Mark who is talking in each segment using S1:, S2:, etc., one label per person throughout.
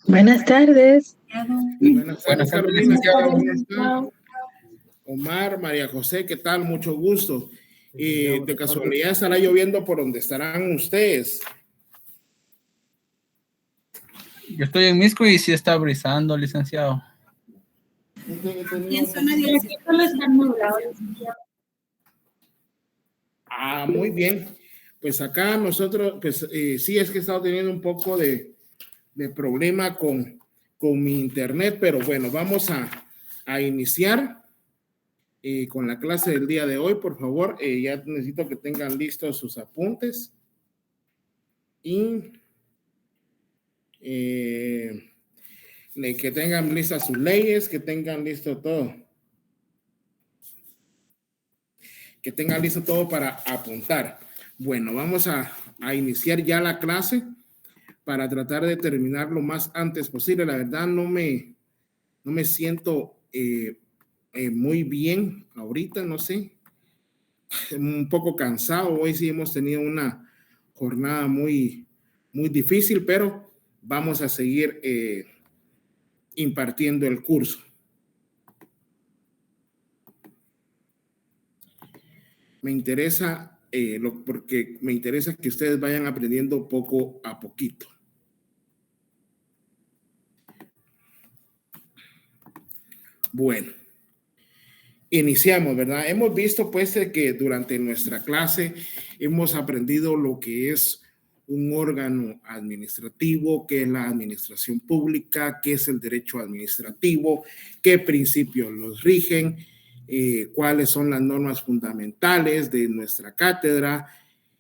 S1: Buenas tardes.
S2: Buenas tardes, Carolina. ¿Cómo está?
S1: Chao.
S2: Omar, María José, ¿qué tal? Mucho gusto. De casualidad, ¿estará lloviendo por donde estarán ustedes?
S3: Yo estoy en Misco y sí está brisando, licenciado.
S2: Muy bien. Pues acá nosotros, pues sí, es que he estado teniendo un poco de problema con mi internet, pero bueno, vamos a iniciar con la clase del día de hoy. Por favor, ya necesito que tengan listos sus apuntes y que tengan listas sus leyes, que tengan listo todo. Que tengan listo todo para apuntar. Bueno, vamos a iniciar ya la clase para tratar de terminar lo más antes posible. La verdad no me siento muy bien ahorita, no sé, un poco cansado. Hoy sí hemos tenido una jornada muy difícil, pero vamos a seguir impartiendo el curso. Me interesa porque me interesa que ustedes vayan aprendiendo poco a poquito. Bueno, iniciamos, ¿verdad? Hemos visto pues que durante nuestra clase hemos aprendido lo que es un órgano administrativo, qué es la administración pública, qué es el derecho administrativo, qué principios los rigen, cuáles son las normas fundamentales de nuestra cátedra.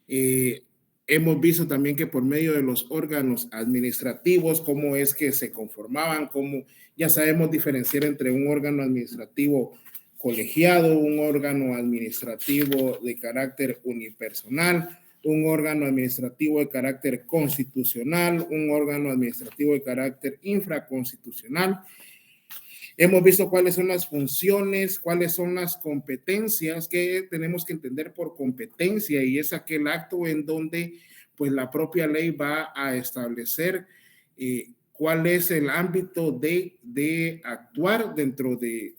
S2: Hemos visto también que por medio de los órganos administrativos, cómo es que se conformaban, cómo ya sabemos diferenciar entre un órgano administrativo colegiado, un órgano administrativo de carácter unipersonal, un órgano administrativo de carácter constitucional, un órgano administrativo de carácter infraconstitucional. Hemos visto cuáles son las funciones, cuáles son las competencias que tenemos que entender por competencia, y es aquel acto en donde pues la propia ley va a establecer cuál es el ámbito de actuar dentro de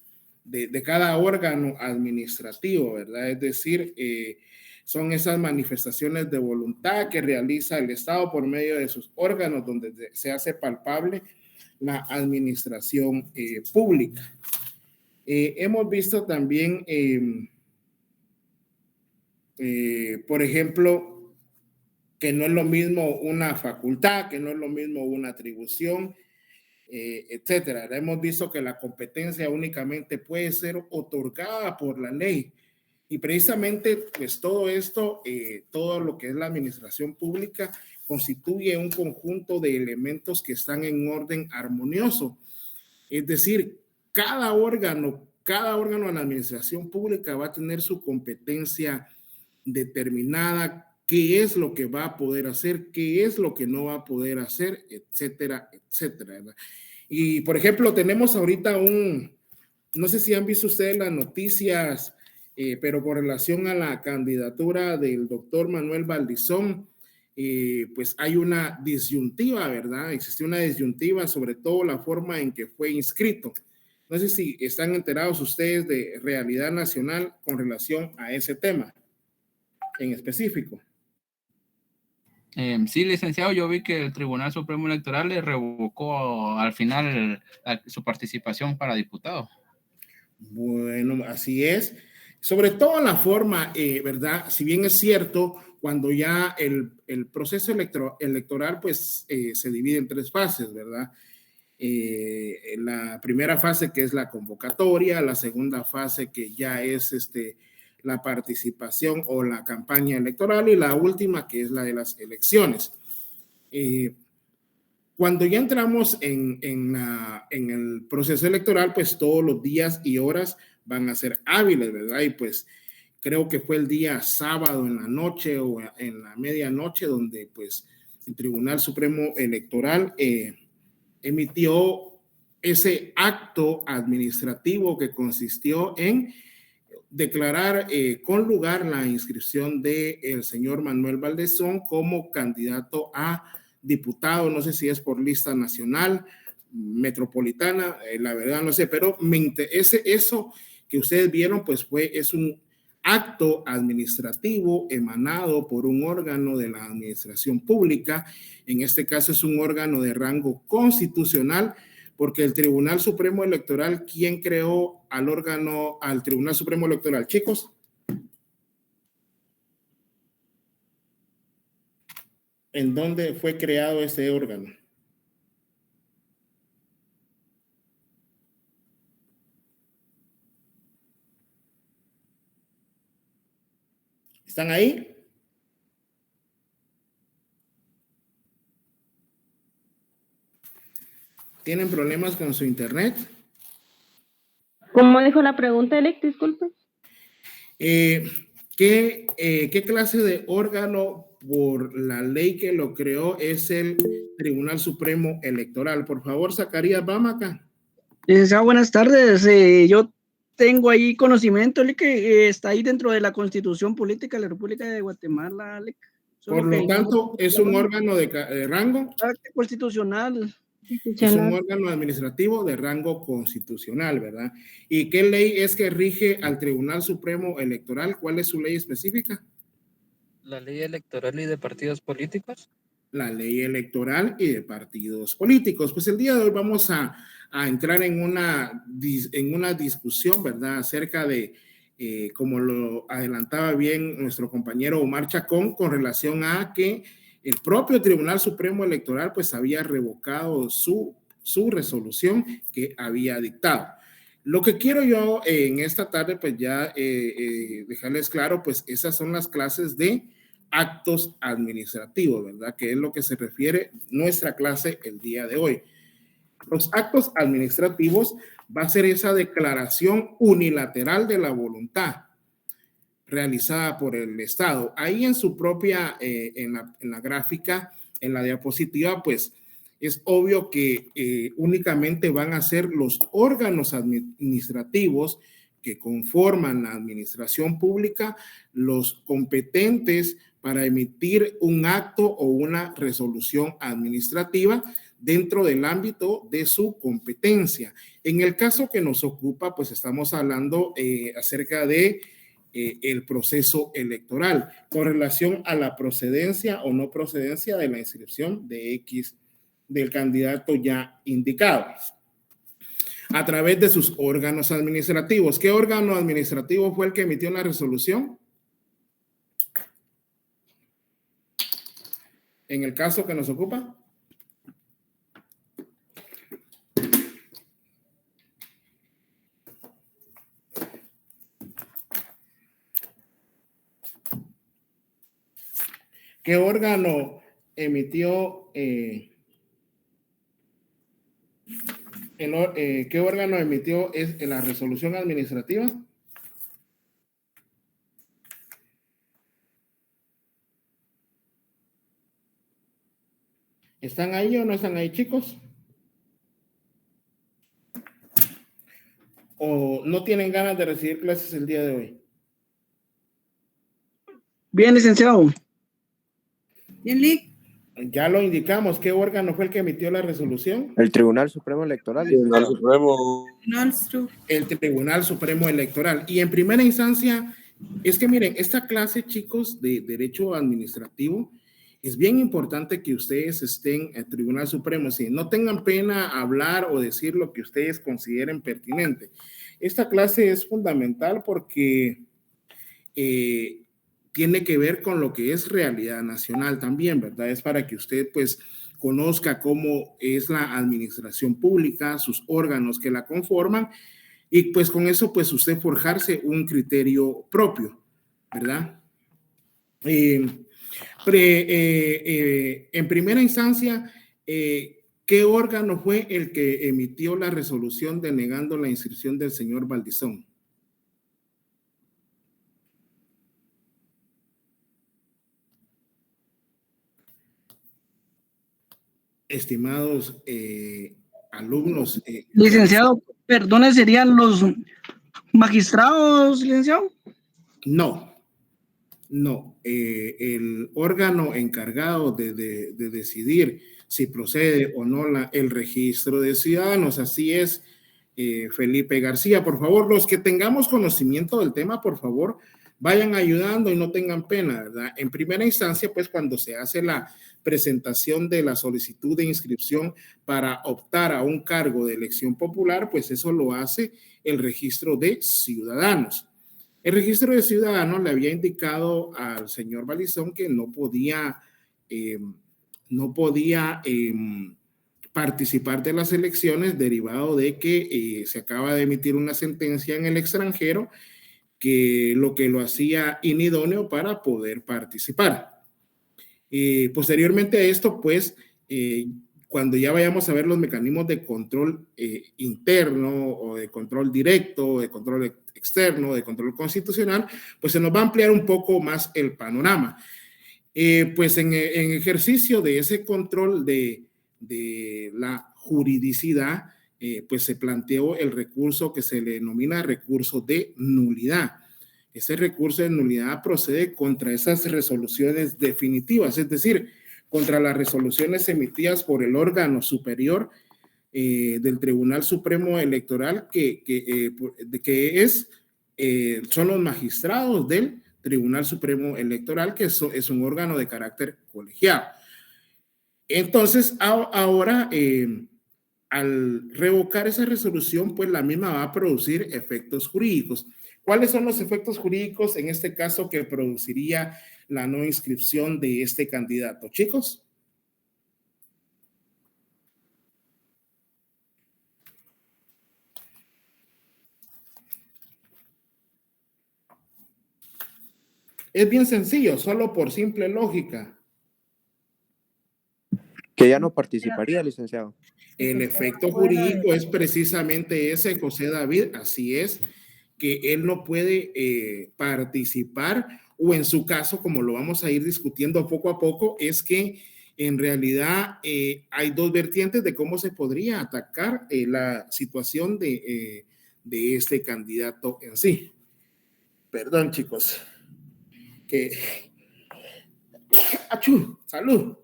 S2: cada órgano administrativo, ¿verdad? Es decir, son esas manifestaciones de voluntad que realiza el Estado por medio de sus órganos donde se hace palpable la administración pública. Hemos visto también, por ejemplo, que no es lo mismo una facultad, que no es lo mismo una atribución, etcétera. Hemos visto que la competencia únicamente puede ser otorgada por la ley. Y precisamente, pues todo esto, todo lo que es la administración pública, constituye un conjunto de elementos que están en orden armonioso. Es decir, cada órgano de la administración pública va a tener su competencia determinada, qué es lo que va a poder hacer, qué es lo que no va a poder hacer, etcétera, etcétera, ¿verdad? Y, por ejemplo, tenemos ahorita no sé si han visto ustedes las noticias, pero con relación a la candidatura del doctor Manuel Valdizón, pues hay una disyuntiva, ¿verdad? Existe una disyuntiva, sobre todo la forma en que fue inscrito. No sé si están enterados ustedes de Realidad Nacional con relación a ese tema en específico.
S3: Sí, licenciado, yo vi que el Tribunal Supremo Electoral le revocó al final su participación para diputado.
S2: Bueno, así es. Sobre todo la forma, ¿verdad? Si bien es cierto, cuando ya el proceso electoral pues se divide en tres fases, ¿verdad? La primera fase, que es la convocatoria, la segunda fase, que ya es la participación o la campaña electoral, y la última, que es la de las elecciones. Cuando ya entramos en el proceso electoral, pues todos los días y horas van a ser hábiles, ¿verdad? Y pues creo que fue el día sábado en la noche o en la medianoche donde pues el Tribunal Supremo Electoral emitió ese acto administrativo que consistió en declarar con lugar la inscripción del señor Manuel Valdizón como candidato a diputado, no sé si es por lista nacional, metropolitana, la verdad no sé, pero eso que ustedes vieron, pues es un acto administrativo emanado por un órgano de la administración pública. En este caso es un órgano de rango constitucional, porque el Tribunal Supremo Electoral, ¿quién creó al Tribunal Supremo Electoral, chicos? ¿En dónde fue creado ese órgano? ¿Están ahí? ¿Tienen problemas con su internet?
S1: ¿Cómo dijo la pregunta, Eric? Disculpe.
S2: ¿Qué clase de órgano por la ley que lo creó es el Tribunal Supremo Electoral? Por favor, Zacarías Bamaca.
S4: Buenas tardes. Yo tengo ahí conocimiento que está ahí dentro de la Constitución Política de la República de Guatemala, Alec.
S2: Por lo tanto, es un órgano de rango
S4: constitucional.
S2: Es un órgano administrativo de rango constitucional, ¿verdad? ¿Y qué ley es que rige al Tribunal Supremo Electoral? ¿Cuál es su ley específica?
S5: ¿La ley electoral y de partidos políticos?
S2: La ley electoral y de partidos políticos. Pues el día de hoy vamos a entrar en una discusión, ¿verdad? Acerca de, como lo adelantaba bien nuestro compañero Omar Chacón, con relación a que el propio Tribunal Supremo Electoral pues había revocado su resolución que había dictado. Lo que quiero yo en esta tarde pues ya dejarles claro, pues esas son las clases de actos administrativos, ¿verdad? Que es lo que se refiere nuestra clase el día de hoy. Los actos administrativos va a ser esa declaración unilateral de la voluntad realizada por el Estado. Ahí en su propia, en la gráfica, en la diapositiva, pues es obvio que únicamente van a ser los órganos administrativos que conforman la administración pública los competentes para emitir un acto o una resolución administrativa dentro del ámbito de su competencia. En el caso que nos ocupa, pues estamos hablando acerca de el proceso electoral con relación a la procedencia o no procedencia de la inscripción de X del candidato ya indicado a través de sus órganos administrativos. ¿Qué órgano administrativo fue el que emitió la resolución? En el caso que nos ocupa. ¿Qué órgano emitió qué órgano emitió la resolución administrativa? ¿Están ahí o no están ahí, chicos? ¿O no tienen ganas de recibir clases el día de hoy?
S4: Bien, licenciado.
S1: Bien, Lick.
S2: Ya lo indicamos. ¿Qué órgano fue el que emitió la resolución?
S6: El Tribunal Supremo Electoral.
S2: El Tribunal Supremo Electoral. Y en primera instancia, es que miren, esta clase, chicos, de Derecho Administrativo, es bien importante que ustedes estén en el Tribunal Supremo. Si no tengan pena hablar o decir lo que ustedes consideren pertinente. Esta clase es fundamental porque tiene que ver con lo que es realidad nacional también, ¿verdad? Es para que usted pues conozca cómo es la administración pública, sus órganos que la conforman y pues con eso pues usted forjarse un criterio propio, ¿verdad? En primera instancia, ¿qué órgano fue el que emitió la resolución denegando la inscripción del señor Valdizón? Estimados alumnos.
S4: Licenciado, perdone, ¿serían los magistrados, licenciado?
S2: No, No, el órgano encargado de decidir si procede o no el registro de ciudadanos, así es, Felipe García. Por favor, los que tengamos conocimiento del tema, por favor, vayan ayudando y no tengan pena, ¿verdad? En primera instancia, pues cuando se hace la presentación de la solicitud de inscripción para optar a un cargo de elección popular, pues eso lo hace el registro de ciudadanos. El registro de ciudadanos le había indicado al señor Balizón que no podía participar de las elecciones derivado de que se acaba de emitir una sentencia en el extranjero que lo hacía inidóneo para poder participar. Posteriormente a esto, pues, cuando ya vayamos a ver los mecanismos de control interno o de control directo, o de control externo, de control constitucional, pues se nos va a ampliar un poco más el panorama. Pues en ejercicio de ese control de la juridicidad, pues se planteó el recurso que se le denomina recurso de nulidad. Ese recurso de nulidad procede contra esas resoluciones definitivas, es decir, contra las resoluciones emitidas por el órgano superior del Tribunal Supremo Electoral, son los magistrados del Tribunal Supremo Electoral, que es un órgano de carácter colegiado. Entonces, ahora, al revocar esa resolución, pues la misma va a producir efectos jurídicos. ¿Cuáles son los efectos jurídicos en este caso que produciría la no inscripción de este candidato, chicos? Es bien sencillo, solo por simple lógica.
S6: Que ya no participaría, licenciado.
S2: El efecto jurídico es precisamente ese, José David, así es, que él no puede participar, o en su caso, como lo vamos a ir discutiendo poco a poco, es que en realidad hay dos vertientes de cómo se podría atacar la situación de este candidato en sí. Perdón, chicos. ¡Achú! ¡Salud!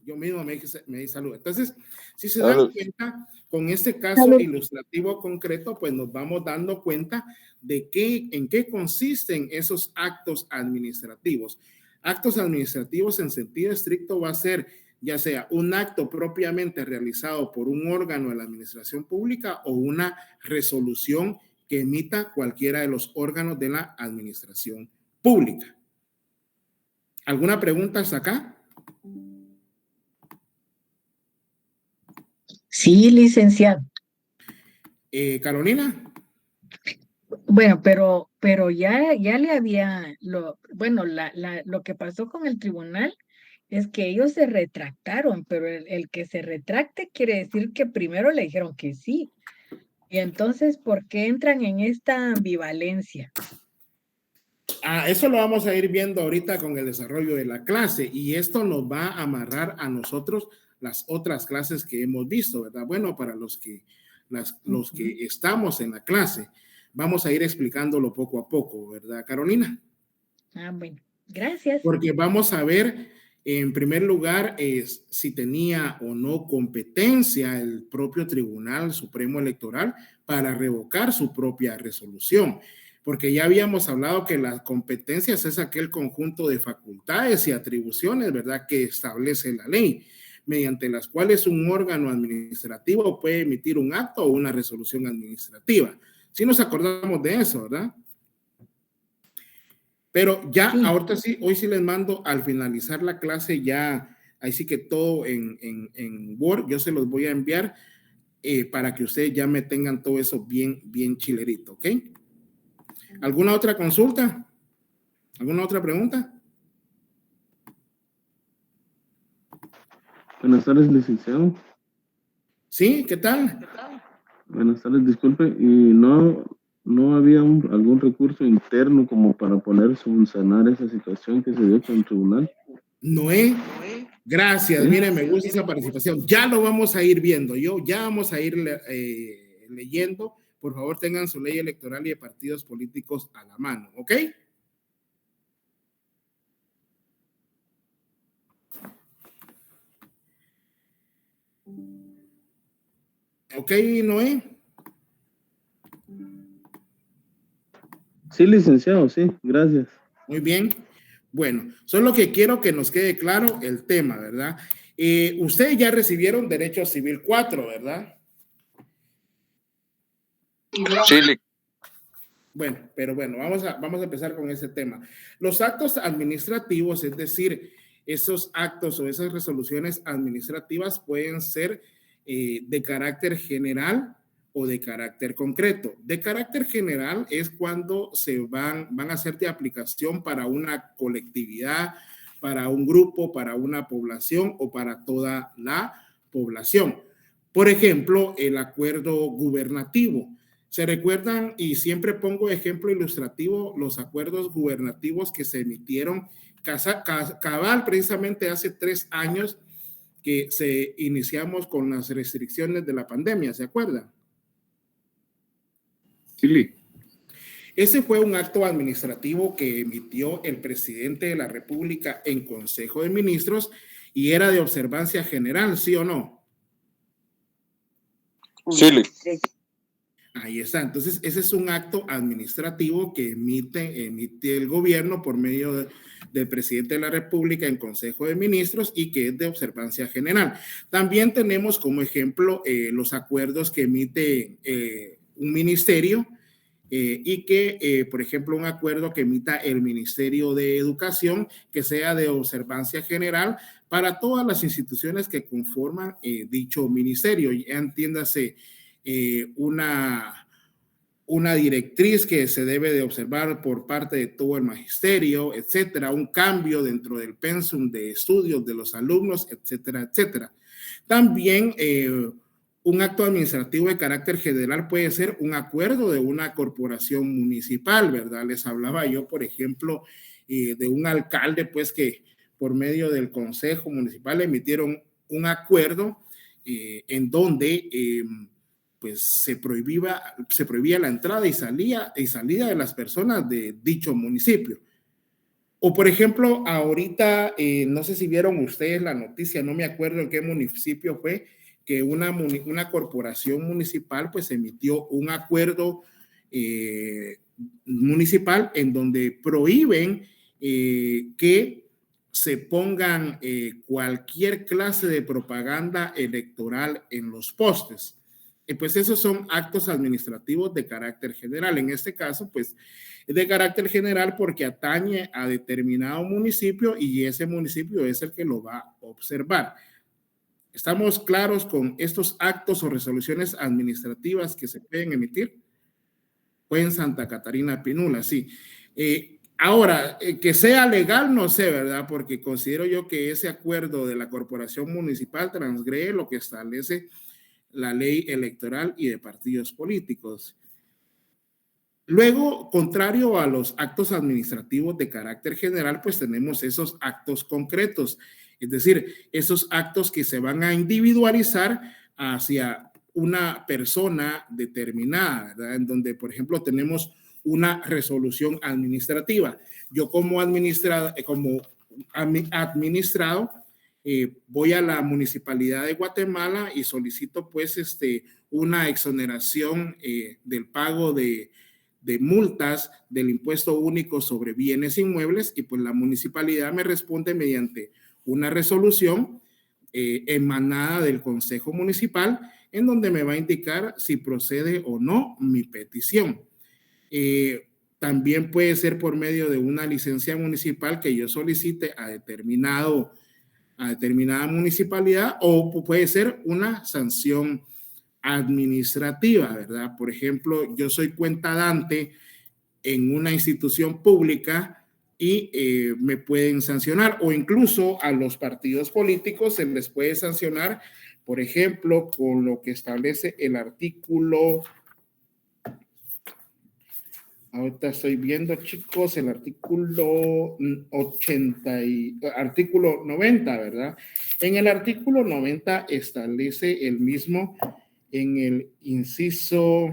S2: Yo mismo me di salud. Entonces, si se dan cuenta, con este caso ilustrativo concreto, pues nos vamos dando cuenta de en qué consisten esos actos administrativos. Actos administrativos en sentido estricto va a ser ya sea un acto propiamente realizado por un órgano de la administración pública o una resolución que emita cualquiera de los órganos de la administración pública. ¿Alguna pregunta hasta acá?
S7: Sí, licenciado.
S2: Carolina.
S7: Bueno, pero ya le había, lo que pasó con el tribunal es que ellos se retractaron, pero el que se retracte quiere decir que primero le dijeron que sí. Y entonces, ¿por qué entran en esta ambivalencia?
S2: Eso lo vamos a ir viendo ahorita con el desarrollo de la clase, y esto nos va a amarrar a nosotros las otras clases que hemos visto, ¿verdad? Bueno, para los que estamos en la clase, vamos a ir explicándolo poco a poco, ¿verdad, Carolina?
S7: Bueno, gracias.
S2: Porque vamos a ver, en primer lugar, si tenía o no competencia el propio Tribunal Supremo Electoral para revocar su propia resolución. Porque ya habíamos hablado que las competencias es aquel conjunto de facultades y atribuciones, ¿verdad?, que establece la ley, mediante las cuales un órgano administrativo puede emitir un acto o una resolución administrativa. Sí nos acordamos de eso, ¿verdad? Pero ya, sí. Ahorita sí, hoy sí les mando al finalizar la clase ya, ahí sí que todo en Word, yo se los voy a enviar para que ustedes ya me tengan todo eso bien chilerito, ¿ok? ¿Alguna otra consulta? ¿Alguna otra pregunta?
S8: Buenas tardes, licenciado.
S2: Sí, ¿qué tal?
S8: Buenas tardes, disculpe. ¿Y no había algún recurso interno como para poder subsanar esa situación que se dio con el tribunal?
S2: Noé, gracias. ¿Sí? Mire, me gusta esa participación. Ya lo vamos a ir viendo. Ya vamos a ir leyendo. Por favor, tengan su ley electoral y de partidos políticos a la mano, ¿ok? Ok, Noé.
S8: Sí, licenciado, sí, gracias.
S2: Muy bien. Bueno, solo que quiero que nos quede claro el tema, ¿verdad? Ustedes ya recibieron Derecho Civil 4, ¿verdad?
S3: Sí,
S2: Bueno, pero bueno, vamos a empezar con ese tema. Los actos administrativos, es decir, esos actos o esas resoluciones administrativas pueden ser de carácter general o de carácter concreto. De carácter general es cuando van a ser de aplicación para una colectividad, para un grupo, para una población o para toda la población. Por ejemplo, el acuerdo gubernativo. Se recuerdan, y siempre pongo ejemplo ilustrativo, los acuerdos gubernativos que se emitieron cabal precisamente hace 3 años que se iniciamos con las restricciones de la pandemia, ¿se acuerdan?
S3: sí.
S2: Ese fue un acto administrativo que emitió el presidente de la República en Consejo de Ministros y era de observancia general, ¿sí o no?
S3: Sí.
S2: Ahí está. Entonces, ese es un acto administrativo que emite el gobierno por medio del presidente de la República en Consejo de Ministros y que es de observancia general. También tenemos como ejemplo los acuerdos que emite un ministerio y que, por ejemplo, un acuerdo que emita el Ministerio de Educación que sea de observancia general para todas las instituciones que conforman dicho ministerio. Entiéndase, una directriz que se debe de observar por parte de todo el magisterio, etcétera, un cambio dentro del pensum de estudios de los alumnos, etcétera, etcétera. También un acto administrativo de carácter general puede ser un acuerdo de una corporación municipal, ¿verdad? Les hablaba yo, por ejemplo, de un alcalde, pues que por medio del consejo municipal emitieron un acuerdo en donde pues se prohibía la entrada y salida de las personas de dicho municipio. O por ejemplo, ahorita, no sé si vieron ustedes la noticia, no me acuerdo en qué municipio fue, que una corporación municipal pues emitió un acuerdo municipal en donde prohíben que se pongan cualquier clase de propaganda electoral en los postes. Pues esos son actos administrativos de carácter general. En este caso, pues es de carácter general porque atañe a determinado municipio y ese municipio es el que lo va a observar. ¿Estamos claros con estos actos o resoluciones administrativas que se pueden emitir? Fue en Santa Catarina Pinula, sí. Ahora, que sea legal, no sé, ¿verdad? Porque considero yo que ese acuerdo de la corporación municipal transgrede lo que establece la ley electoral y de partidos políticos. Luego, contrario a los actos administrativos de carácter general, pues tenemos esos actos concretos, es decir, esos actos que se van a individualizar hacia una persona determinada, ¿verdad? En donde, por ejemplo, tenemos una resolución administrativa. Yo como administrado, voy a la Municipalidad de Guatemala y solicito pues una exoneración del pago de multas del impuesto único sobre bienes inmuebles y pues la municipalidad me responde mediante una resolución emanada del Consejo Municipal en donde me va a indicar si procede o no mi petición. También puede ser por medio de una licencia municipal que yo solicite a determinada municipalidad o puede ser una sanción administrativa, ¿verdad? Por ejemplo, yo soy cuentadante en una institución pública y me pueden sancionar o incluso a los partidos políticos se les puede sancionar, por ejemplo, con lo que establece el artículo. Ahorita estoy viendo, chicos, el artículo 90, ¿verdad? En el artículo 90 establece el mismo en el inciso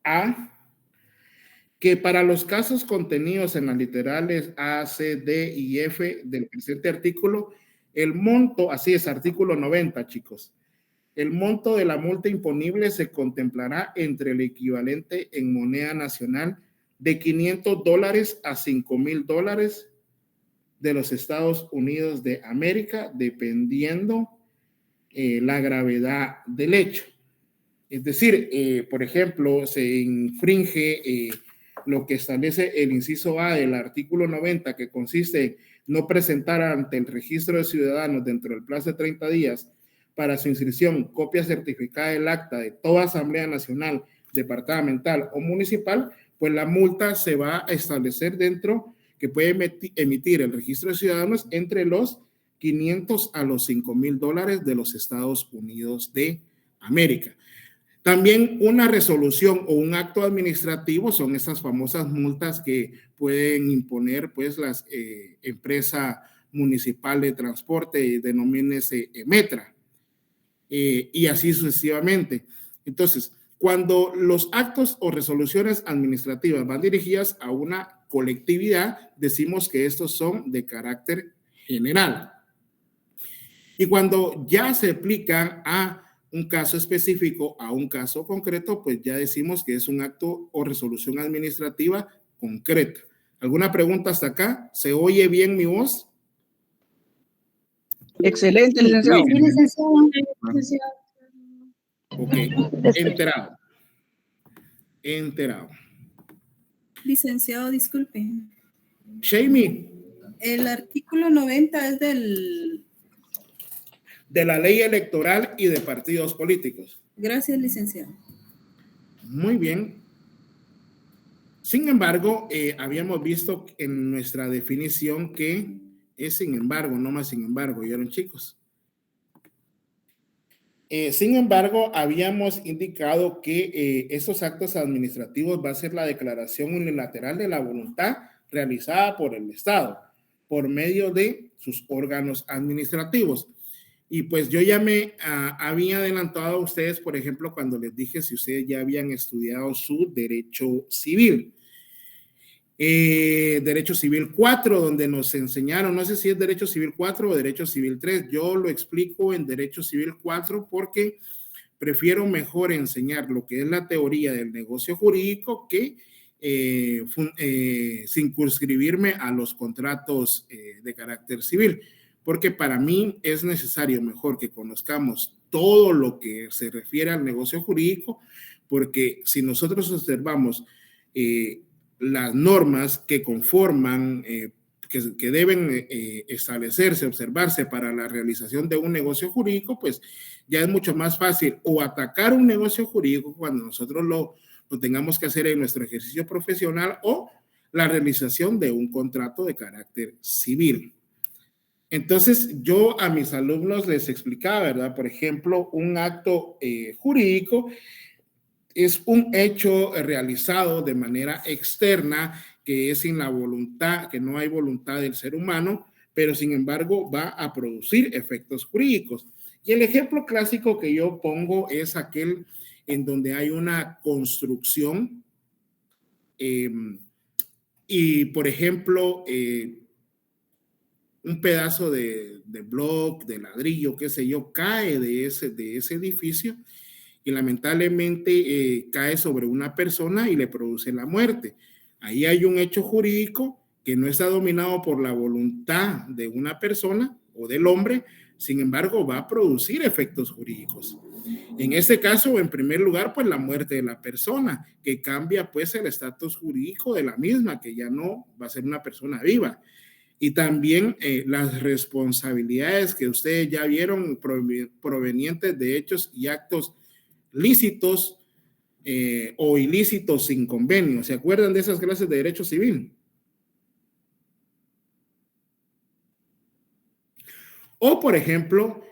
S2: A, que para los casos contenidos en las literales A, C, D y F del presente artículo, El monto, así es, artículo 90, chicos. El monto de la multa imponible se contemplará entre el equivalente en moneda nacional de $500 a $5,000 de los Estados Unidos de América, dependiendo la gravedad del hecho. Es decir, por ejemplo, se infringe lo que establece el inciso A del artículo 90, que consiste en no presentar ante el registro de ciudadanos dentro del plazo de 30 días para su inscripción copia certificada del acta de toda asamblea nacional, departamental o municipal, pues la multa se va a establecer dentro que puede emitir el registro de ciudadanos entre los 500 a los $5,000 de los Estados Unidos de América. También una resolución o un acto administrativo son esas famosas multas que pueden imponer pues las empresa municipal de transporte, denomínese Metra, y así sucesivamente. Entonces, cuando los actos o resoluciones administrativas van dirigidas a una colectividad, decimos que estos son de carácter general. Y cuando ya se aplican a un caso específico, a un caso concreto, pues ya decimos que es un acto o resolución administrativa concreta. ¿Alguna pregunta hasta acá? ¿Se oye bien mi voz?
S4: Excelente, licenciado.
S1: Sí, licenciado.
S2: Ok, enterado.
S9: Licenciado, disculpe.
S2: Shamie,
S9: El artículo 90 es
S2: de la ley electoral y de partidos políticos.
S9: Gracias, licenciado.
S2: Muy bien. Sin embargo, habíamos visto en nuestra definición que es sin embargo, no más sin embargo, ¿oyeron, chicos? Sin embargo, habíamos indicado que esos actos administrativos va a ser la declaración unilateral de la voluntad realizada por el Estado por medio de sus órganos administrativos. Y pues yo ya me había adelantado a ustedes, por ejemplo, cuando les dije si ustedes ya habían estudiado su derecho civil. Derecho Civil 4, donde nos enseñaron, no sé si es Derecho Civil 4 o Derecho Civil 3, yo lo explico en Derecho Civil 4 porque prefiero mejor enseñar lo que es la teoría del negocio jurídico que circunscribirme a los contratos de carácter civil, porque para mí es necesario mejor que conozcamos todo lo que se refiere al negocio jurídico, porque si nosotros observamos las normas que conforman, que deben establecerse, observarse para la realización de un negocio jurídico, pues ya es mucho más fácil o atacar un negocio jurídico cuando nosotros lo tengamos que hacer en nuestro ejercicio profesional o la realización de un contrato de carácter civil. Entonces, yo a mis alumnos les explicaba, ¿verdad? Por ejemplo, un acto jurídico es un hecho realizado de manera externa que es sin la voluntad, que no hay voluntad del ser humano, pero sin embargo va a producir efectos jurídicos. Y el ejemplo clásico que yo pongo es aquel en donde hay una construcción y, por ejemplo, un pedazo de bloque, de ladrillo, qué sé yo, cae de ese edificio y lamentablemente cae sobre una persona y le produce la muerte. Ahí hay un hecho jurídico que no está dominado por la voluntad de una persona o del hombre, sin embargo va a producir efectos jurídicos. En este caso, en primer lugar, pues la muerte de la persona, que cambia pues el estatus jurídico de la misma, que ya no va a ser una persona viva. Y también las responsabilidades que ustedes ya vieron provenientes de hechos y actos lícitos o ilícitos sin convenio. ¿Se acuerdan de esas clases de derecho civil? O, por ejemplo,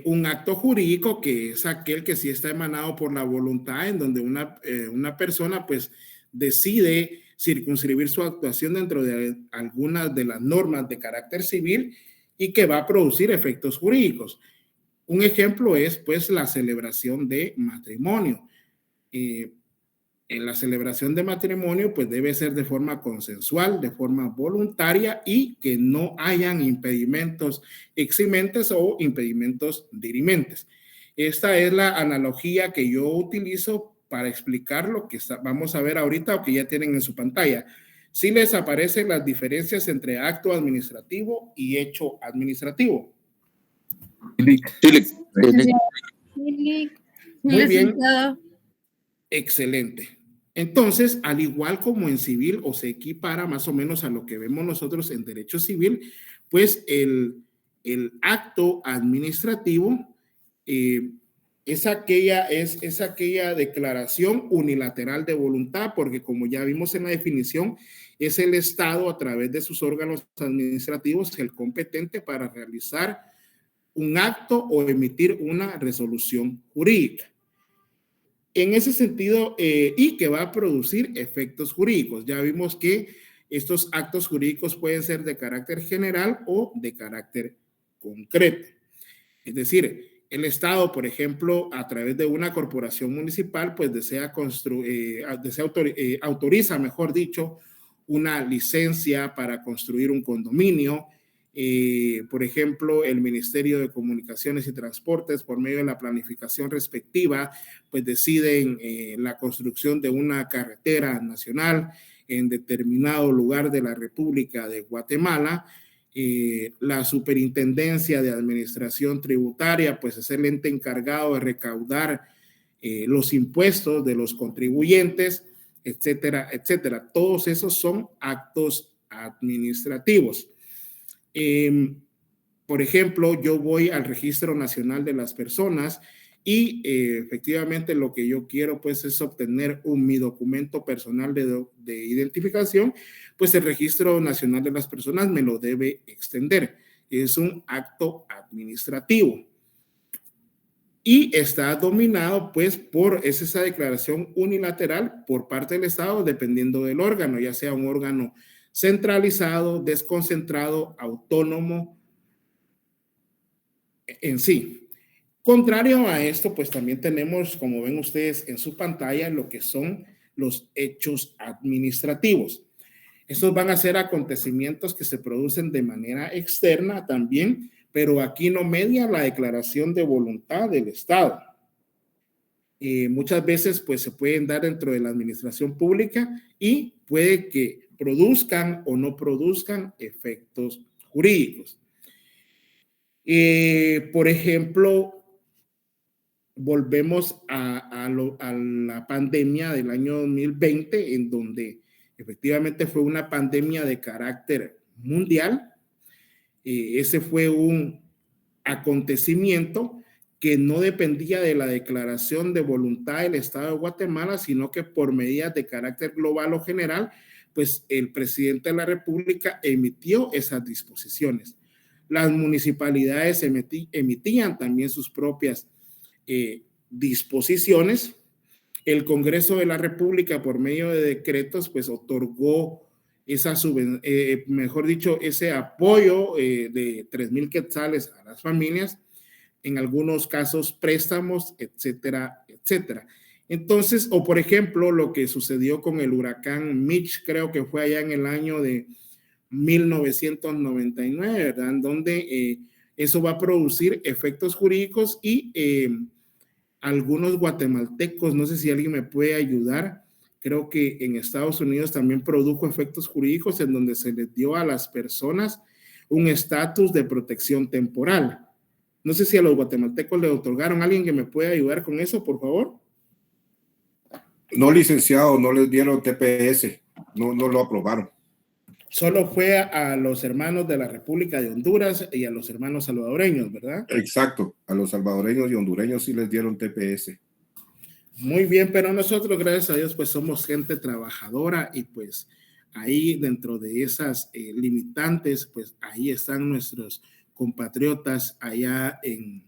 S2: un acto jurídico que es aquel que sí está emanado por la voluntad, en donde una persona pues decide circunscribir su actuación dentro de algunas de las normas de carácter civil y que va a producir efectos jurídicos. Un ejemplo es pues la celebración de matrimonio. En la celebración de matrimonio, pues debe ser de forma consensual, de forma voluntaria y que no hayan impedimentos eximentes o impedimentos dirimentes. Esta es la analogía que yo utilizo para explicar lo que vamos a ver ahorita o que ya tienen en su pantalla. Sí les aparecen las diferencias entre acto administrativo y hecho administrativo. Muy bien. Excelente. Entonces, al igual como en civil o se equipara más o menos a lo que vemos nosotros en derecho civil, pues el acto administrativo es aquella declaración unilateral de voluntad, porque como ya vimos en la definición, es el Estado a través de sus órganos administrativos el competente para realizar un acto o emitir una resolución jurídica. En ese sentido, y que va a producir efectos jurídicos. Ya vimos que estos actos jurídicos pueden ser de carácter general o de carácter concreto. Es decir, el Estado, por ejemplo, a través de una corporación municipal, pues autoriza, mejor dicho, una licencia para construir un condominio. Por ejemplo, el Ministerio de Comunicaciones y Transportes, por medio de la planificación respectiva, pues deciden la construcción de una carretera nacional en determinado lugar de la República de Guatemala. La Superintendencia de Administración Tributaria, pues es el ente encargado de recaudar los impuestos de los contribuyentes, etcétera, etcétera. Todos esos son actos administrativos. Por ejemplo, yo voy al Registro Nacional de las Personas y efectivamente lo que yo quiero pues es obtener mi documento personal de identificación, pues el Registro Nacional de las Personas me lo debe extender. Es un acto administrativo y está dominado pues es esa declaración unilateral por parte del Estado dependiendo del órgano, ya sea un órgano centralizado, desconcentrado, autónomo en sí. Contrario a esto, pues también tenemos, como ven ustedes en su pantalla, lo que son los hechos administrativos. Estos van a ser acontecimientos que se producen de manera externa también, pero aquí no media la declaración de voluntad del Estado. Muchas veces pues se pueden dar dentro de la administración pública y puede que produzcan o no produzcan efectos jurídicos. Por ejemplo, volvemos a la pandemia del año 2020, en donde efectivamente fue una pandemia de carácter mundial. Ese fue un acontecimiento que no dependía de la declaración de voluntad del Estado de Guatemala, sino que por medidas de carácter global o general, pues el presidente de la República emitió esas disposiciones. Las municipalidades emitían también sus propias disposiciones. El Congreso de la República, por medio de decretos, pues otorgó ese apoyo de 3,000 quetzales a las familias, en algunos casos préstamos, etcétera, etcétera. Entonces, o por ejemplo, lo que sucedió con el huracán Mitch, creo que fue allá en el año de 1999, ¿verdad? En donde eso va a producir efectos jurídicos y algunos guatemaltecos, no sé si alguien me puede ayudar, creo que en Estados Unidos también produjo efectos jurídicos en donde se les dio a las personas un estatus de protección temporal. No sé si a los guatemaltecos le otorgaron. ¿Alguien que me pueda ayudar con eso, por favor?
S10: No, licenciado, no les dieron TPS, no lo aprobaron.
S2: Solo fue a los hermanos de la República de Honduras y a los hermanos salvadoreños, ¿verdad?
S10: Exacto, a los salvadoreños y hondureños sí les dieron TPS.
S2: Muy bien, pero nosotros, gracias a Dios, pues somos gente trabajadora y pues ahí dentro de esas limitantes, pues ahí están nuestros compatriotas allá en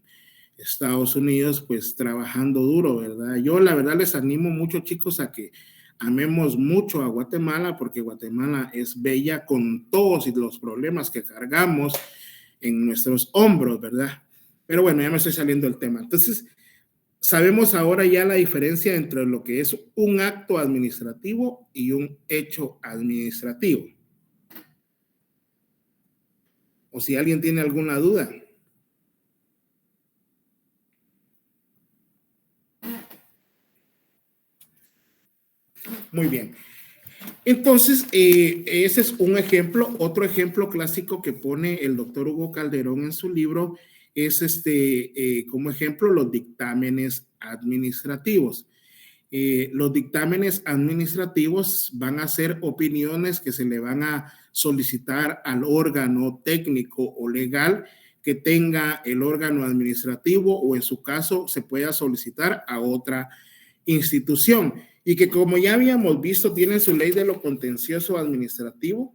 S2: Estados Unidos, pues trabajando duro, ¿verdad? Yo la verdad les animo mucho, chicos, a que amemos mucho a Guatemala, porque Guatemala es bella con todos los problemas que cargamos en nuestros hombros, ¿verdad? Pero bueno, ya me estoy saliendo del tema. Entonces, sabemos ahora ya la diferencia entre lo que es un acto administrativo y un hecho administrativo. O si alguien tiene alguna duda. Muy bien. Entonces, ese es un ejemplo. Otro ejemplo clásico que pone el doctor Hugo Calderón en su libro es como ejemplo los dictámenes administrativos. Los dictámenes administrativos van a ser opiniones que se le van a solicitar al órgano técnico o legal que tenga el órgano administrativo, o en su caso se pueda solicitar a otra institución, y que, como ya habíamos visto, tiene su ley de lo contencioso administrativo.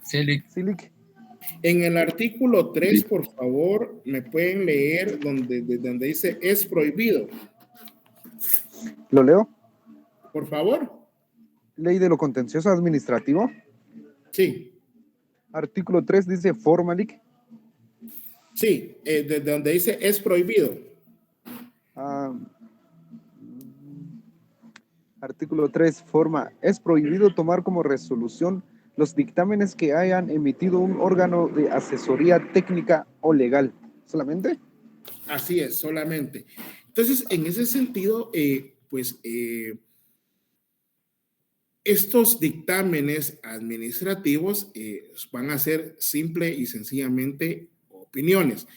S3: Silic.
S2: En el artículo 3, por favor, me pueden leer donde dice es prohibido.
S6: ¿Lo leo?
S2: Por favor.
S6: Ley de lo contencioso administrativo.
S2: Sí.
S6: Artículo 3 dice formalic.
S2: Sí, desde donde dice es prohibido.
S6: Artículo 3, forma. Es prohibido tomar como resolución los dictámenes que hayan emitido un órgano de asesoría técnica o legal. ¿Solamente?
S2: Así es, solamente. Entonces, en ese sentido, estos dictámenes administrativos van a ser simple y sencillamente opiniones.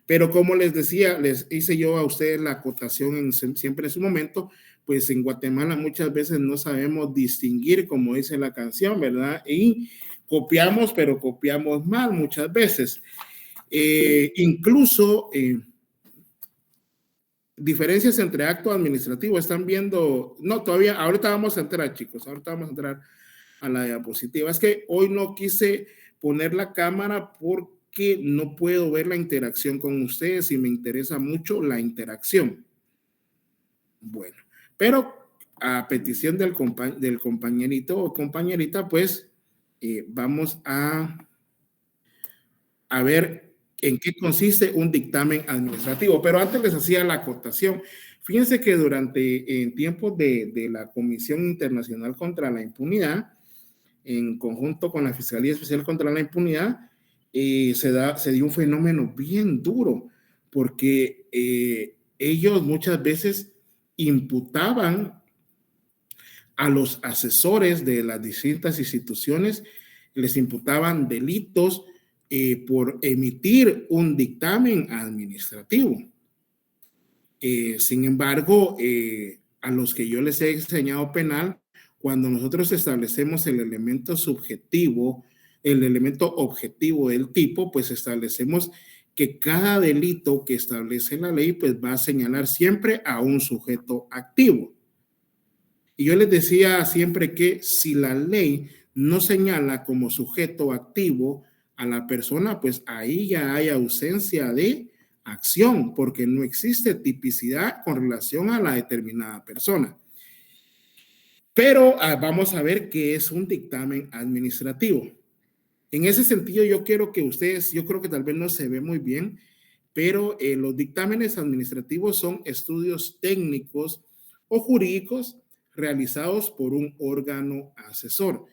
S2: Pero como les decía, les hice yo a ustedes la acotación siempre en su momento, pues en Guatemala muchas veces no sabemos distinguir, como dice la canción, ¿verdad? Y copiamos, pero copiamos mal muchas veces. Incluso diferencias entre acto administrativo, están viendo, no, todavía, ahorita vamos a entrar, chicos, ahorita vamos a entrar a la diapositiva. Es que hoy no quise poner la cámara porque no puedo ver la interacción con ustedes y me interesa mucho la interacción. Bueno, pero a petición del compañerito o compañerita, pues vamos a ver en qué consiste un dictamen administrativo. Pero antes les hacía la acotación. Fíjense que en tiempos de la Comisión Internacional contra la Impunidad, en conjunto con la Fiscalía Especial contra la Impunidad, se dio un fenómeno bien duro, porque ellos muchas veces imputaban a los asesores de las distintas instituciones, les imputaban delitos por emitir un dictamen administrativo. Sin embargo, a los que yo les he enseñado penal, cuando nosotros establecemos el elemento subjetivo, el elemento objetivo del tipo, pues establecemos que cada delito que establece la ley, pues va a señalar siempre a un sujeto activo. Y yo les decía siempre que si la ley no señala como sujeto activo a la persona, pues ahí ya hay ausencia de acción, porque no existe tipicidad con relación a la determinada persona. Pero vamos a ver qué es un dictamen administrativo. En ese sentido, yo quiero que ustedes, yo creo que tal vez no se ve muy bien, pero los dictámenes administrativos son estudios técnicos o jurídicos realizados por un órgano asesor.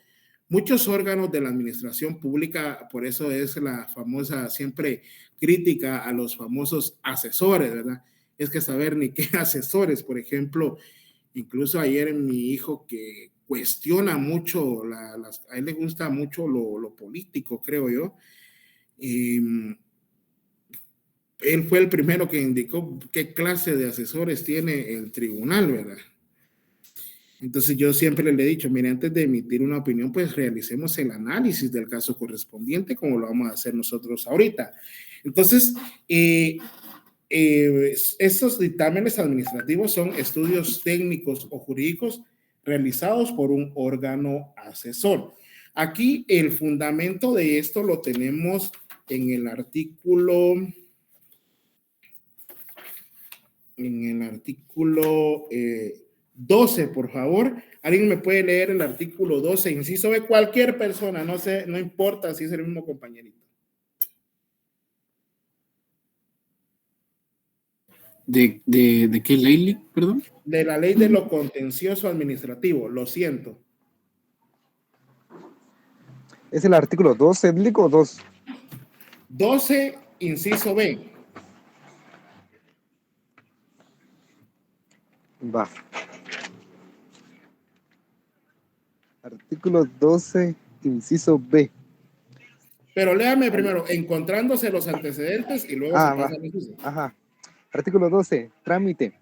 S2: Muchos órganos de la administración pública, por eso es la famosa siempre crítica a los famosos asesores, ¿verdad? Es que saber ni qué asesores, por ejemplo, incluso ayer mi hijo que cuestiona mucho, a él le gusta mucho lo político, creo yo, y él fue el primero que indicó qué clase de asesores tiene el tribunal, ¿verdad? Entonces yo siempre le he dicho, mire, antes de emitir una opinión, pues realicemos el análisis del caso correspondiente, como lo vamos a hacer nosotros ahorita. Entonces, estos dictámenes administrativos son estudios técnicos o jurídicos realizados por un órgano asesor. Aquí el fundamento de esto lo tenemos en el artículo 12, por favor. ¿Alguien me puede leer el artículo 12? Inciso de cualquier persona, no sé, no importa si es el mismo compañerito.
S11: ¿De qué ley, perdón?
S2: De la ley de lo contencioso administrativo, lo siento.
S6: ¿Es el artículo 12, Lick, o 2?
S2: 12, inciso B.
S6: Va. Artículo 12, inciso B.
S2: Pero léame primero, encontrándose los antecedentes y luego se pasa al inciso.
S6: Ajá. Artículo 12, trámite.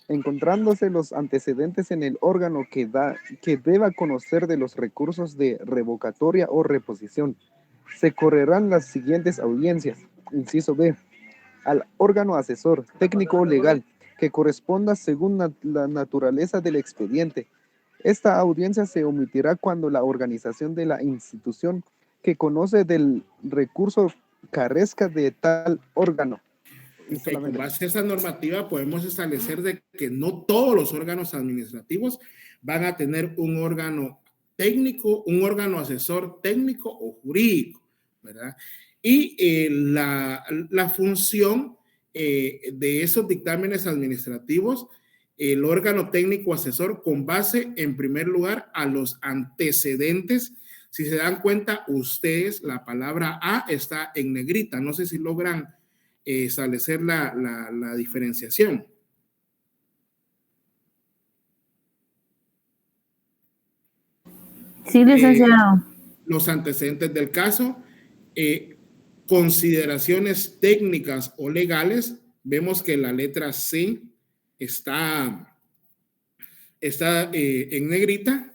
S6: Encontrándose los antecedentes en el órgano que deba conocer de los recursos de revocatoria o reposición, se correrán las siguientes audiencias. Inciso B. Al órgano asesor, técnico o legal, que corresponda según la naturaleza del expediente. Esta audiencia se omitirá cuando la organización de la institución que conoce del recurso carezca de tal órgano.
S2: Okay, con base a esa normativa podemos establecer de que no todos los órganos administrativos van a tener un órgano técnico, un órgano asesor técnico o jurídico, ¿verdad? Y la función de esos dictámenes administrativos, el órgano técnico asesor, con base en primer lugar a los antecedentes. Si se dan cuenta ustedes, la palabra A está en negrita. No sé si logran establecer la diferenciación.
S1: Sí, licenciado.
S2: Los antecedentes del caso, consideraciones técnicas o legales, vemos que la letra C está en negrita.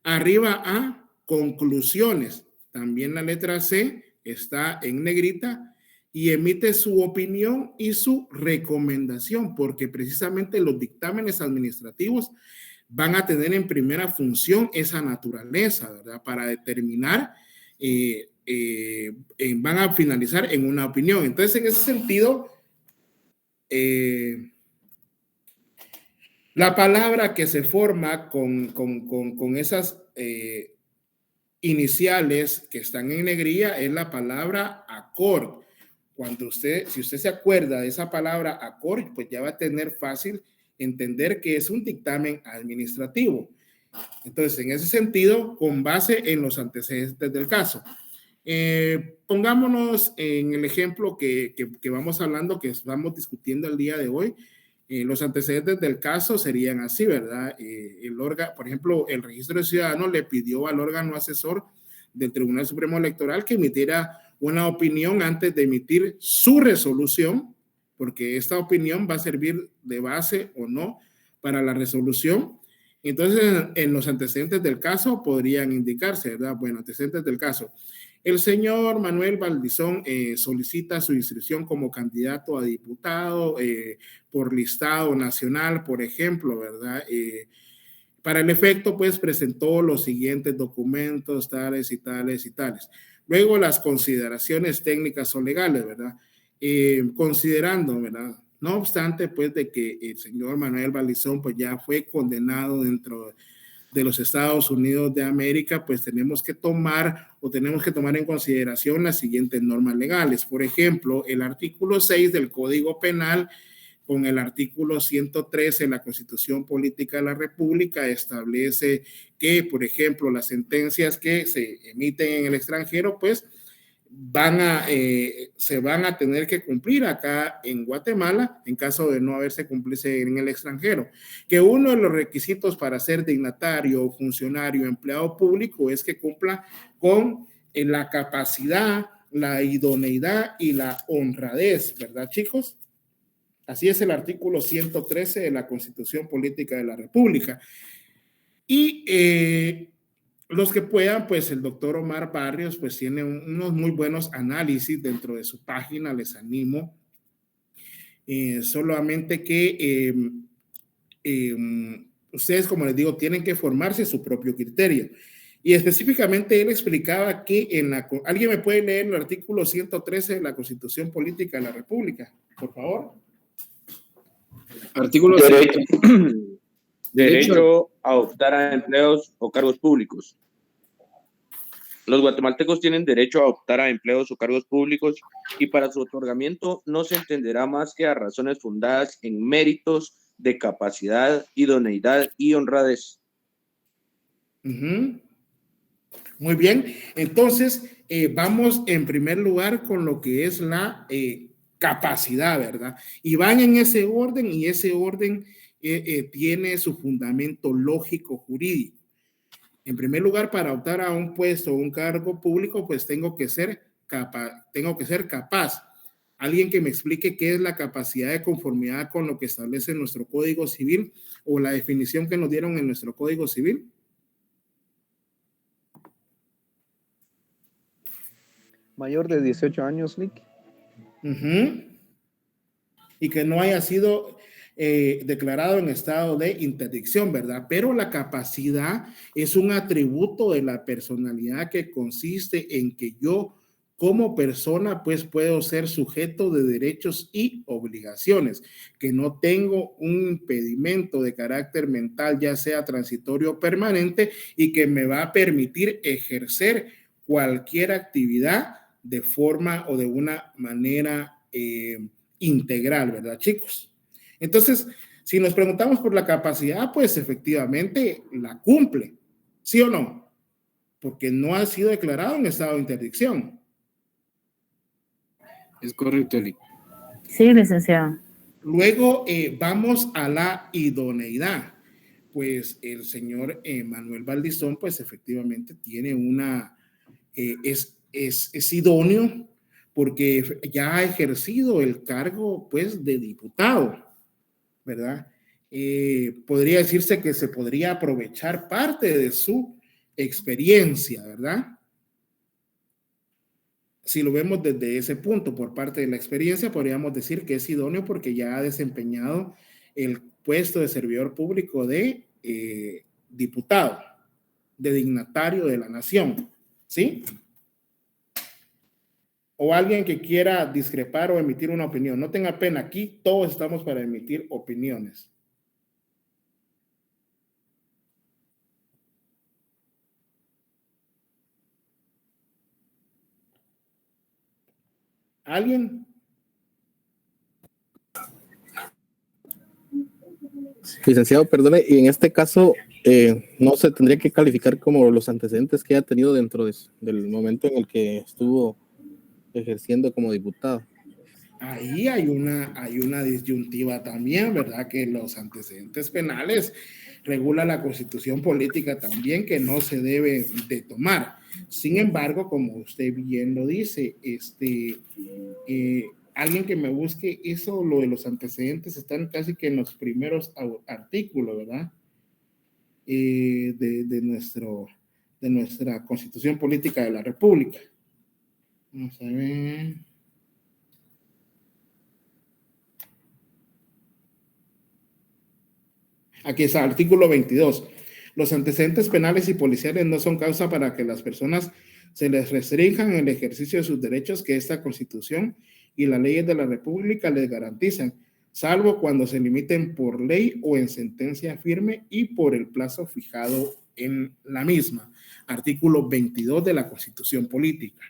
S2: Arriba A, conclusiones, también la letra C está en negrita. Y emite su opinión y su recomendación, porque precisamente los dictámenes administrativos van a tener en primera función esa naturaleza, ¿verdad? Para determinar, van a finalizar en una opinión. Entonces, en ese sentido, la palabra que se forma con esas iniciales que están en negrilla es la palabra acorde. Cuando si usted se acuerda de esa palabra acorde, pues ya va a tener fácil entender que es un dictamen administrativo. Entonces, en ese sentido, con base en los antecedentes del caso, pongámonos en el ejemplo que vamos hablando, que vamos discutiendo el día de hoy. Los antecedentes del caso serían así, ¿verdad? Por ejemplo, el registro de ciudadanos le pidió al órgano asesor del Tribunal Supremo Electoral que emitiera una opinión antes de emitir su resolución, porque esta opinión va a servir de base o no para la resolución. Entonces, en los antecedentes del caso podrían indicarse, ¿verdad? Bueno, antecedentes del caso. El señor Manuel Valdizón solicita su inscripción como candidato a diputado por listado nacional, por ejemplo, ¿verdad? Para el efecto, pues, presentó los siguientes documentos, tales y tales y tales. Luego, las consideraciones técnicas o legales, ¿verdad? Considerando, ¿verdad? No obstante, pues, de que el señor Manuel Valdizón, pues, ya fue condenado dentro de los Estados Unidos de América, pues, tenemos que tomar en consideración las siguientes normas legales. Por ejemplo, el artículo 6 del Código Penal con el artículo 113 de la Constitución Política de la República establece que, por ejemplo, las sentencias que se emiten en el extranjero, pues se van a tener que cumplir acá en Guatemala en caso de no haberse cumplido en el extranjero. Que uno de los requisitos para ser dignatario, funcionario, empleado público es que cumpla con la capacidad, la idoneidad y la honradez, ¿verdad, chicos? Así es el artículo 113 de la Constitución Política de la República. Y los que puedan, pues el doctor Omar Barrios, pues tiene unos muy buenos análisis dentro de su página, les animo. Solamente que ustedes, como les digo, tienen que formarse su propio criterio. Y específicamente él explicaba que ¿alguien me puede leer el artículo 113 de la Constitución Política de la República, por favor?
S11: Artículo
S12: Derecho a optar a empleos o cargos públicos. Los guatemaltecos tienen derecho a optar a empleos o cargos públicos y para su otorgamiento no se entenderá más que a razones fundadas en méritos de capacidad, idoneidad y honradez.
S2: Ujú. Muy bien, entonces vamos en primer lugar con lo que es la capacidad, ¿verdad? Y van en ese orden y ese orden tiene su fundamento lógico jurídico. En primer lugar, para optar a un puesto o un cargo público, pues tengo que ser capaz. Alguien que me explique qué es la capacidad de conformidad con lo que establece nuestro Código Civil o la definición que nos dieron en nuestro Código Civil.
S6: Mayor de 18 años, Lick.
S2: Y que no haya sido declarado en estado de interdicción, ¿verdad? Pero la capacidad es un atributo de la personalidad que consiste en que yo como persona pues puedo ser sujeto de derechos y obligaciones, que no tengo un impedimento de carácter mental, ya sea transitorio o permanente, y que me va a permitir ejercer cualquier actividad de forma o de una manera integral, ¿verdad, chicos? Entonces, si nos preguntamos por la capacidad, pues efectivamente la cumple, ¿sí o no? Porque no ha sido declarado en estado de interdicción.
S11: Es correcto, Eli.
S1: Sí, licenciado.
S2: Luego vamos a la idoneidad. Pues el señor Manuel Valdizón, pues efectivamente tiene una, es idóneo porque ya ha ejercido el cargo, pues, de diputado, ¿verdad? Podría decirse que se podría aprovechar parte de su experiencia, ¿verdad? Si lo vemos desde ese punto, por parte de la experiencia, podríamos decir que es idóneo porque ya ha desempeñado el puesto de servidor público de diputado, de dignatario de la nación, ¿sí? O alguien que quiera discrepar o emitir una opinión. No tenga pena, aquí todos estamos para emitir opiniones. ¿Alguien?
S13: Licenciado, perdone, y en este caso no se tendría que calificar como los antecedentes que haya tenido dentro del momento en el que estuvo ejerciendo como diputado.
S2: Ahí hay una disyuntiva también, ¿verdad? Que los antecedentes penales regula la Constitución política también, que no se debe de tomar. Sin embargo, como usted bien lo dice, alguien que me busque eso, lo de los antecedentes, están casi que en los primeros artículos, ¿verdad? De nuestra Constitución política de la República. Vamos a ver. Aquí está, artículo 22. Los antecedentes penales y policiales no son causa para que las personas se les restrinjan el ejercicio de sus derechos que esta Constitución y las leyes de la República les garantizan, salvo cuando se limiten por ley o en sentencia firme y por el plazo fijado en la misma. Artículo 22 de la Constitución política.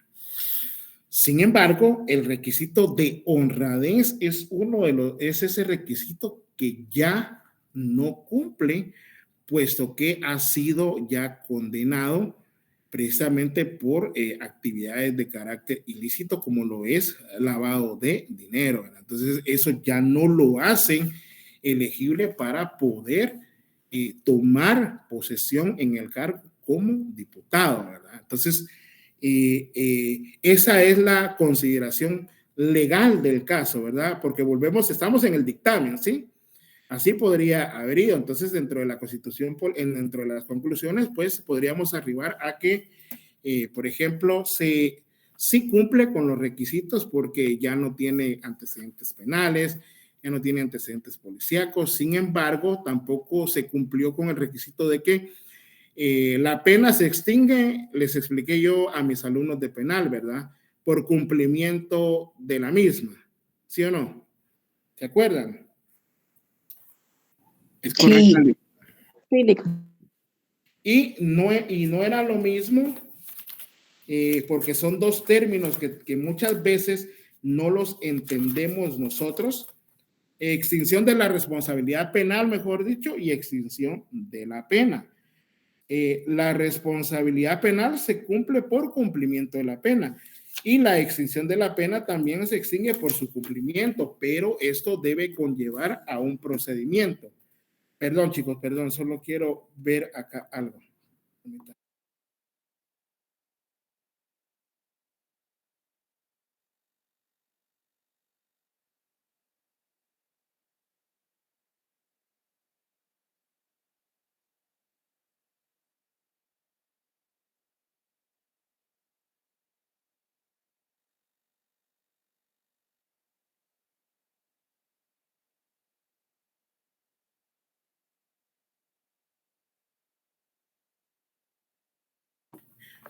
S2: Sin embargo, el requisito de honradez es ese requisito que ya no cumple, puesto que ha sido ya condenado precisamente por actividades de carácter ilícito, como lo es lavado de dinero, ¿verdad? Entonces, eso ya no lo hacen elegible para poder tomar posesión en el cargo como diputado, ¿verdad? Entonces, esa es la consideración legal del caso, ¿verdad? Porque estamos en el dictamen, ¿sí? Así podría haber ido. Entonces, dentro de la Constitución, dentro de las conclusiones, pues podríamos arribar a que, por ejemplo, sí cumple con los requisitos porque ya no tiene antecedentes penales, ya no tiene antecedentes policíacos. Sin embargo, tampoco se cumplió con el requisito de que la pena se extingue, les expliqué yo a mis alumnos de penal, ¿verdad? Por cumplimiento de la misma. ¿Sí o no? ¿Se acuerdan?
S11: Es correcto.
S1: Sí.
S2: Y no era lo mismo porque son dos términos que muchas veces no los entendemos nosotros. Extinción de la responsabilidad penal, mejor dicho, y extinción de la pena. La responsabilidad penal se cumple por cumplimiento de la pena y la extinción de la pena también se extingue por su cumplimiento, pero esto debe conllevar a un procedimiento. Perdón, chicos, perdón, solo quiero ver acá algo.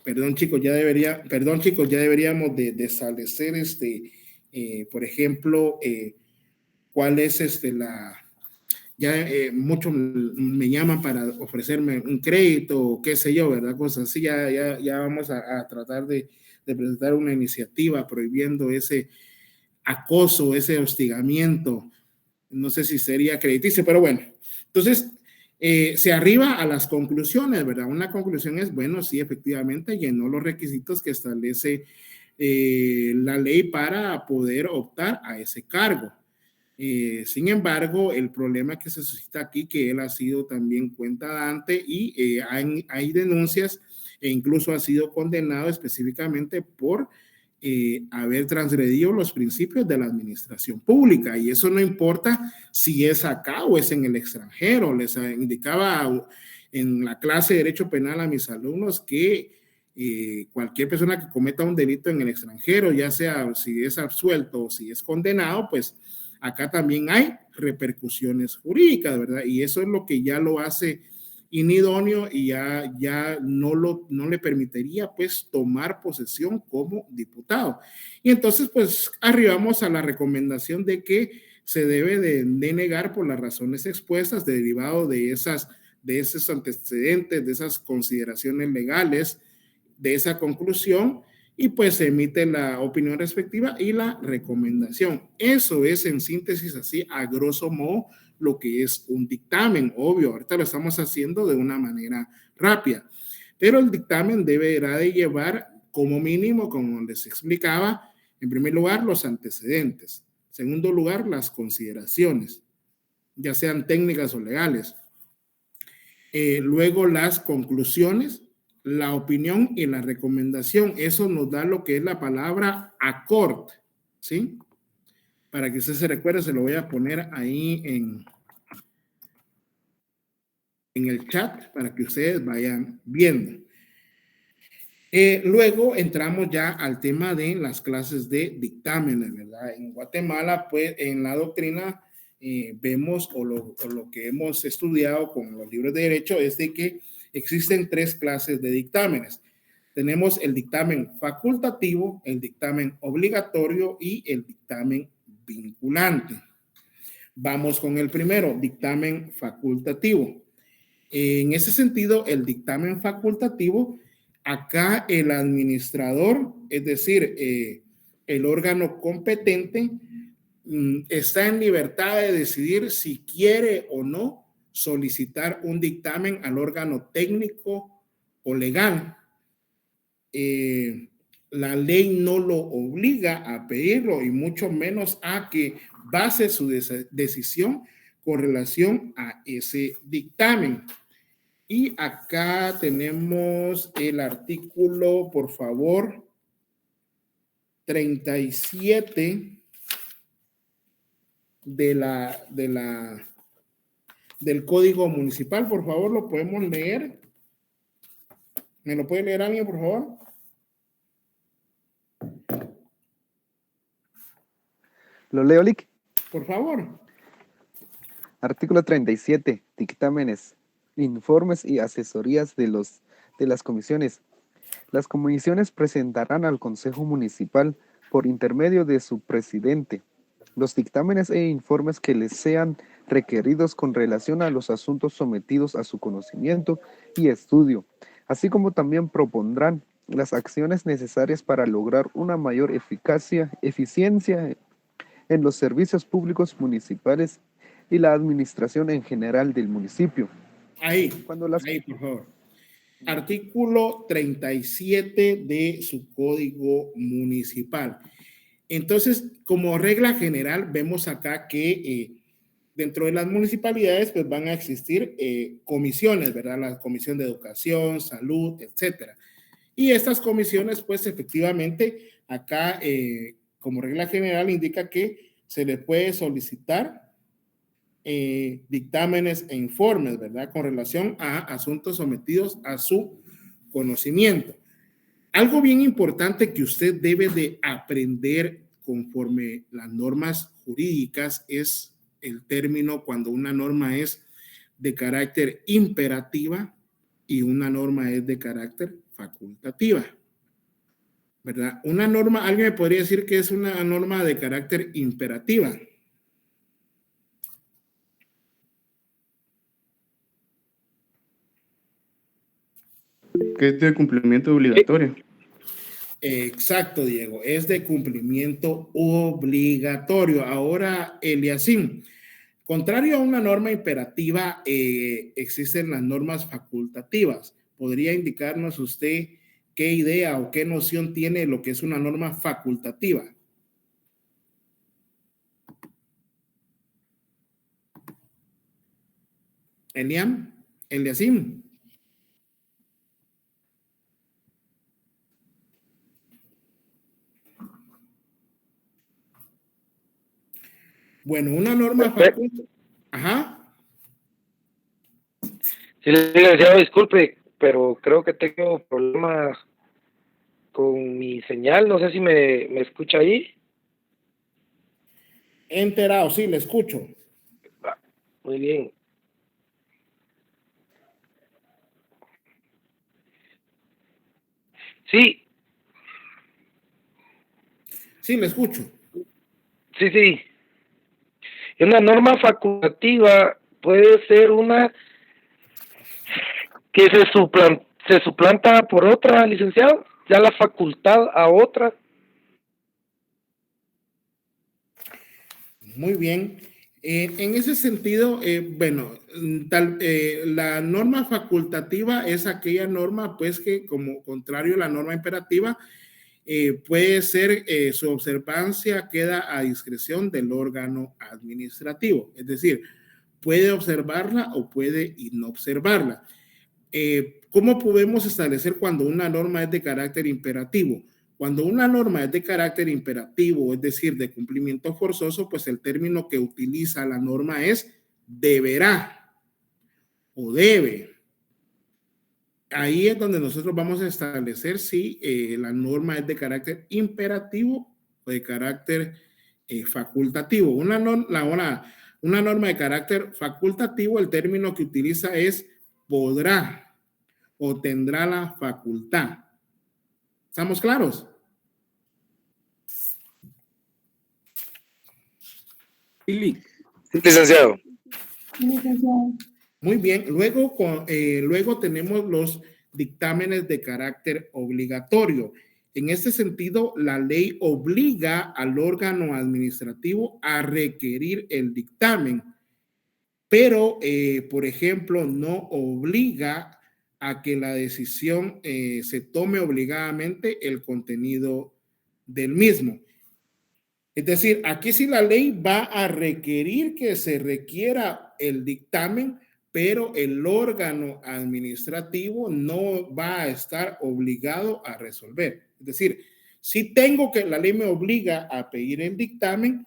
S2: Perdón, chicos, ya deberíamos de establecer, por ejemplo, cuál es muchos me llaman para ofrecerme un crédito o qué sé yo, ¿verdad? Cosas así, ya vamos a tratar de presentar una iniciativa prohibiendo ese acoso, ese hostigamiento, no sé si sería crediticio, pero bueno, entonces se arriba a las conclusiones, ¿verdad? Una conclusión es, bueno, sí, efectivamente llenó los requisitos que establece la ley para poder optar a ese cargo. Sin embargo, el problema que se suscita aquí, que él ha sido también cuenta dante y hay denuncias e incluso ha sido condenado específicamente por haber transgredido los principios de la administración pública, y eso no importa si es acá o es en el extranjero. Les indicaba en la clase de Derecho Penal a mis alumnos que cualquier persona que cometa un delito en el extranjero, ya sea si es absuelto o si es condenado, pues acá también hay repercusiones jurídicas, ¿verdad? Y eso es lo que ya lo hace inidóneo y ya no le permitiría pues tomar posesión como diputado. Y entonces pues arribamos a la recomendación de que se debe de negar por las razones expuestas derivado de esos antecedentes, de esas consideraciones legales, de esa conclusión, y pues se emite la opinión respectiva y la recomendación. Eso es en síntesis así a grosso modo lo que es un dictamen. Obvio, ahorita lo estamos haciendo de una manera rápida, pero el dictamen deberá de llevar como mínimo, como les explicaba, en primer lugar los antecedentes, en segundo lugar las consideraciones, ya sean técnicas o legales, luego las conclusiones, la opinión y la recomendación. Eso nos da lo que es la palabra accord, ¿sí? Para que usted se recuerde, se lo voy a poner ahí en el chat para que ustedes vayan viendo. Luego entramos ya al tema de las clases de dictámenes, ¿verdad? En Guatemala, pues, en la doctrina vemos o lo que hemos estudiado con los libros de derecho es de que existen tres clases de dictámenes. Tenemos el dictamen facultativo, el dictamen obligatorio y el dictamen vinculante. Vamos con el primero, dictamen facultativo. En ese sentido, el dictamen facultativo, acá el administrador, es decir, el órgano competente, está en libertad de decidir si quiere o no solicitar un dictamen al órgano técnico o legal. La ley no lo obliga a pedirlo y mucho menos a que base su decisión con relación a ese dictamen. Y acá tenemos el artículo, por favor, 37 del Código Municipal. Por favor, lo podemos leer. ¿Me lo puede leer alguien, por favor?
S6: ¿Lo leo, Lick?
S2: Por favor.
S6: Artículo 37. Dictámenes, informes y asesorías de las comisiones. Las comisiones presentarán al Consejo Municipal, por intermedio de su presidente, los dictámenes e informes que les sean requeridos con relación a los asuntos sometidos a su conocimiento y estudio, así como también propondrán las acciones necesarias para lograr una mayor eficiencia en los servicios públicos municipales y la administración en general del municipio.
S2: Ahí, por favor. Artículo 37 de su Código Municipal. Entonces, como regla general, vemos acá que dentro de las municipalidades pues van a existir comisiones, ¿verdad? La Comisión de Educación, Salud, etcétera. Y estas comisiones, pues efectivamente, acá como regla general indica que se le puede solicitar dictámenes e informes, ¿verdad? Con relación a asuntos sometidos a su conocimiento. Algo bien importante que usted debe de aprender conforme las normas jurídicas es el término cuando una norma es de carácter imperativa y una norma es de carácter facultativa, ¿verdad? Una norma, alguien me podría decir que es una norma de carácter imperativa.
S11: Que es de cumplimiento obligatorio.
S2: Exacto, Diego, es de cumplimiento obligatorio. Ahora, Eliasim, contrario a una norma imperativa, existen las normas facultativas. ¿Podría indicarnos usted qué idea o qué noción tiene de lo que es una norma facultativa? Eliasim. Bueno, una norma facultativa. Ajá.
S14: Sí, licenciado, disculpe, pero creo que tengo problemas con mi señal. No sé si me escucha ahí.
S2: Enterado, sí, le escucho.
S14: Muy bien. Sí.
S2: Sí, le escucho.
S14: Sí. Una norma facultativa puede ser una que se suplanta por otra, licenciado, ya la facultad a otra.
S2: Muy bien. En ese sentido, bueno, la norma facultativa es aquella norma, pues, que como contrario a la norma imperativa, puede ser su observancia queda a discreción del órgano administrativo. Es decir, puede observarla o puede no observarla. ¿Cómo podemos establecer cuando una norma es de carácter imperativo? Cuando una norma es de carácter imperativo, es decir, de cumplimiento forzoso, pues el término que utiliza la norma es deberá o debe. Ahí es donde nosotros vamos a establecer si la norma es de carácter imperativo o de carácter facultativo. Una norma de carácter facultativo, el término que utiliza es podrá o tendrá la facultad. ¿Estamos claros?
S11: Sí,
S14: licenciado.
S2: Muy bien. Luego tenemos los dictámenes de carácter obligatorio. En este sentido, la ley obliga al órgano administrativo a requerir el dictamen, pero, por ejemplo, no obliga a que la decisión se tome obligadamente el contenido del mismo. Es decir, aquí sí la ley va a requerir que se requiera el dictamen, pero el órgano administrativo no va a estar obligado a resolver. Es decir, sí la ley me obliga a pedir el dictamen,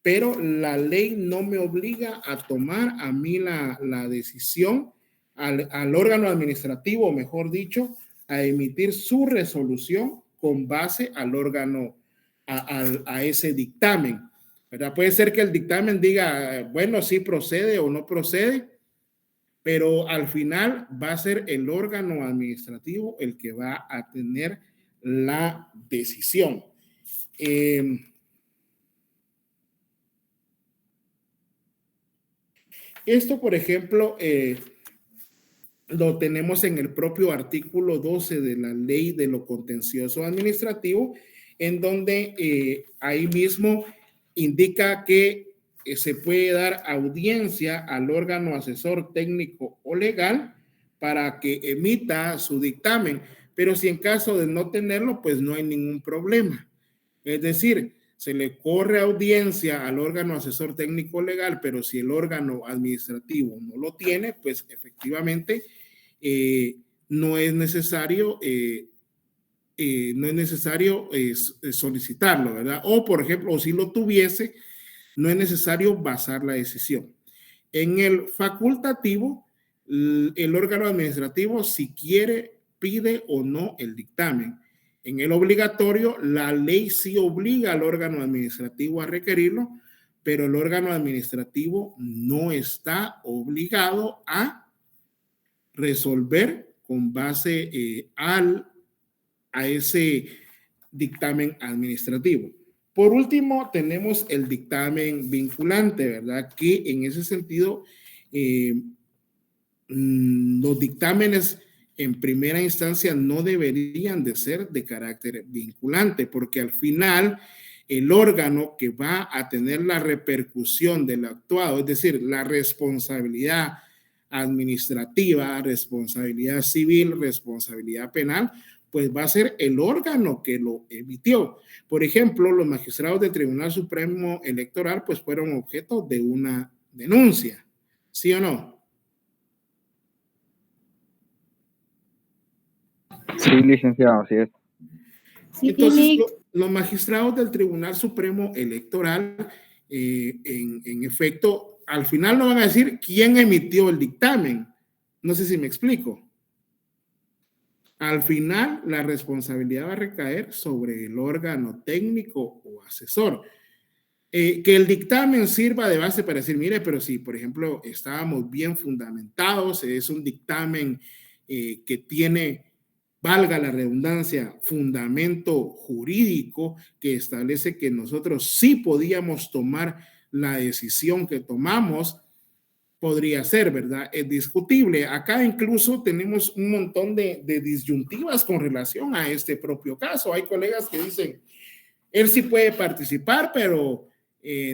S2: pero la ley no me obliga a tomar a mí la decisión, al órgano administrativo, mejor dicho, a emitir su resolución con base al órgano, a ese dictamen, ¿verdad? Puede ser que el dictamen diga, bueno, sí procede o no procede, pero al final va a ser el órgano administrativo el que va a tener la decisión. Esto, por ejemplo, lo tenemos en el propio artículo 12 de la Ley de lo Contencioso Administrativo, en donde ahí mismo indica que se puede dar audiencia al órgano asesor técnico o legal para que emita su dictamen, pero si en caso de no tenerlo, pues no hay ningún problema. Es decir, se le corre audiencia al órgano asesor técnico legal, pero si el órgano administrativo no lo tiene, pues efectivamente no es necesario solicitarlo, ¿verdad? O, por ejemplo, o si lo tuviese, no es necesario basar la decisión. En el facultativo, el órgano administrativo, si quiere, pide o no el dictamen. En el obligatorio, la ley sí obliga al órgano administrativo a requerirlo, pero el órgano administrativo no está obligado a resolver con base a ese dictamen administrativo. Por último, tenemos el dictamen vinculante, ¿verdad? Que en ese sentido, los dictámenes en primera instancia no deberían de ser de carácter vinculante, porque al final el órgano que va a tener la repercusión del actuado, es decir, la responsabilidad administrativa, responsabilidad civil, responsabilidad penal, pues va a ser el órgano que lo emitió. Por ejemplo, los magistrados del Tribunal Supremo Electoral pues fueron objeto de una denuncia, ¿sí o no?
S11: Sí, licenciado, así es.
S2: Entonces, los magistrados del Tribunal Supremo Electoral, en efecto, al final no van a decir quién emitió el dictamen. No sé si me explico. Al final, la responsabilidad va a recaer sobre el órgano técnico o asesor. Que el dictamen sirva de base para decir, mire, pero si, por ejemplo, estábamos bien fundamentados, es un dictamen que tiene, valga la redundancia, fundamento jurídico que establece que nosotros sí podíamos tomar la decisión que tomamos, podría ser, ¿verdad? Es discutible. Acá incluso tenemos un montón de disyuntivas con relación a este propio caso. Hay colegas que dicen, él sí puede participar, pero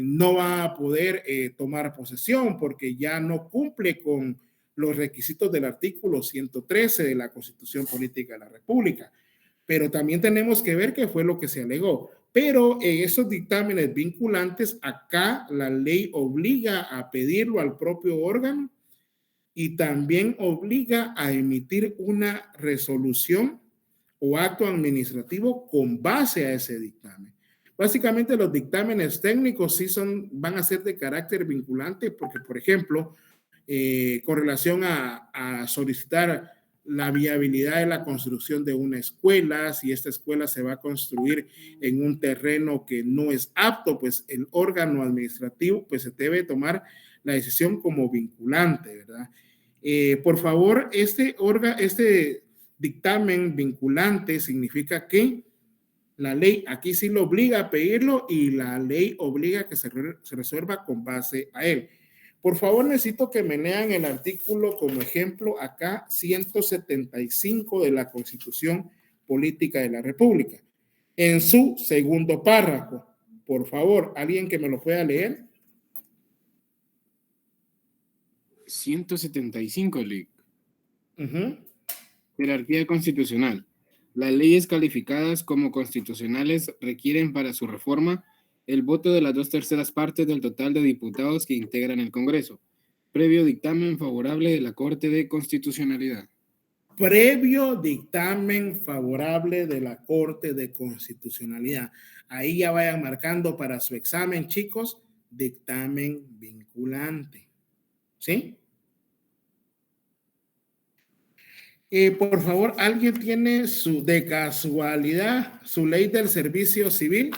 S2: no va a poder tomar posesión porque ya no cumple con los requisitos del artículo 113 de la Constitución Política de la República. Pero también tenemos que ver qué fue lo que se alegó. Pero en esos dictámenes vinculantes, acá la ley obliga a pedirlo al propio órgano y también obliga a emitir una resolución o acto administrativo con base a ese dictamen. Básicamente los dictámenes técnicos sí van a ser de carácter vinculante porque, por ejemplo, con relación a solicitar la viabilidad de la construcción de una escuela, si esta escuela se va a construir en un terreno que no es apto, pues el órgano administrativo pues se debe tomar la decisión como vinculante, ¿verdad? Por favor, este dictamen vinculante significa que la ley aquí sí lo obliga a pedirlo y la ley obliga que se resuelva con base a él. Por favor, necesito que me lean el artículo como ejemplo acá, 175 de la Constitución Política de la República. En su segundo párrafo, por favor, ¿alguien que me lo pueda leer?
S15: 175, Lic. Jerarquía constitucional. Las leyes calificadas como constitucionales requieren para su reforma el voto de las 2/3 partes del total de diputados que integran el Congreso, previo dictamen favorable de la Corte de Constitucionalidad.
S2: Previo dictamen favorable de la Corte de Constitucionalidad. Ahí ya vayan marcando para su examen, chicos, dictamen vinculante. ¿Sí? Por favor, ¿alguien tiene de casualidad su ley del servicio civil?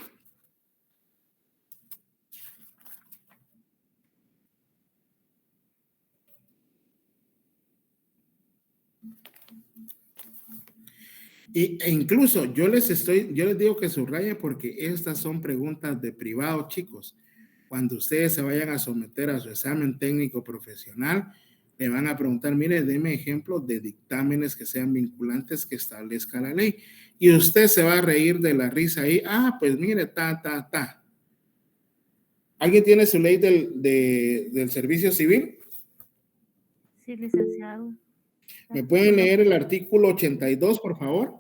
S2: E incluso yo les digo que subrayen porque estas son preguntas de privado, chicos. Cuando ustedes se vayan a someter a su examen técnico profesional, le van a preguntar, mire, deme ejemplos de dictámenes que sean vinculantes que establezca la ley. Y usted se va a reír de la risa ahí. Ah, pues mire, ta. ¿Alguien tiene su ley del servicio civil?
S16: Sí, licenciado.
S2: ¿Me pueden leer el artículo 82, por favor?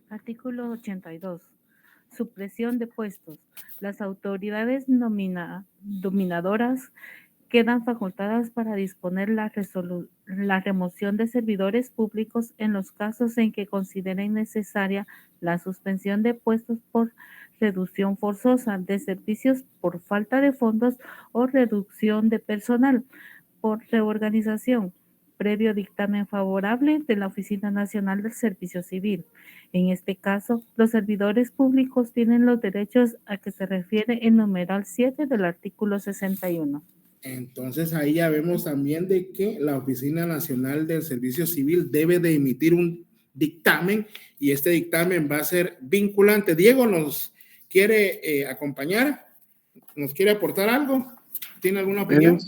S16: Artículo 82. Supresión de puestos. Las autoridades dominadoras quedan facultadas para disponer la remoción de servidores públicos en los casos en que consideren necesaria la suspensión de puestos por reducción forzosa de servicios por falta de fondos o reducción de personal por reorganización, previo dictamen favorable de la Oficina Nacional del Servicio Civil. En este caso, los servidores públicos tienen los derechos a que se refiere el numeral 7 del artículo 61.
S2: Entonces ahí ya vemos también de que la Oficina Nacional del Servicio Civil debe de emitir un dictamen y este dictamen va a ser vinculante. Diego, ¿nos quiere acompañar? ¿Nos quiere aportar algo? ¿Tiene alguna opinión?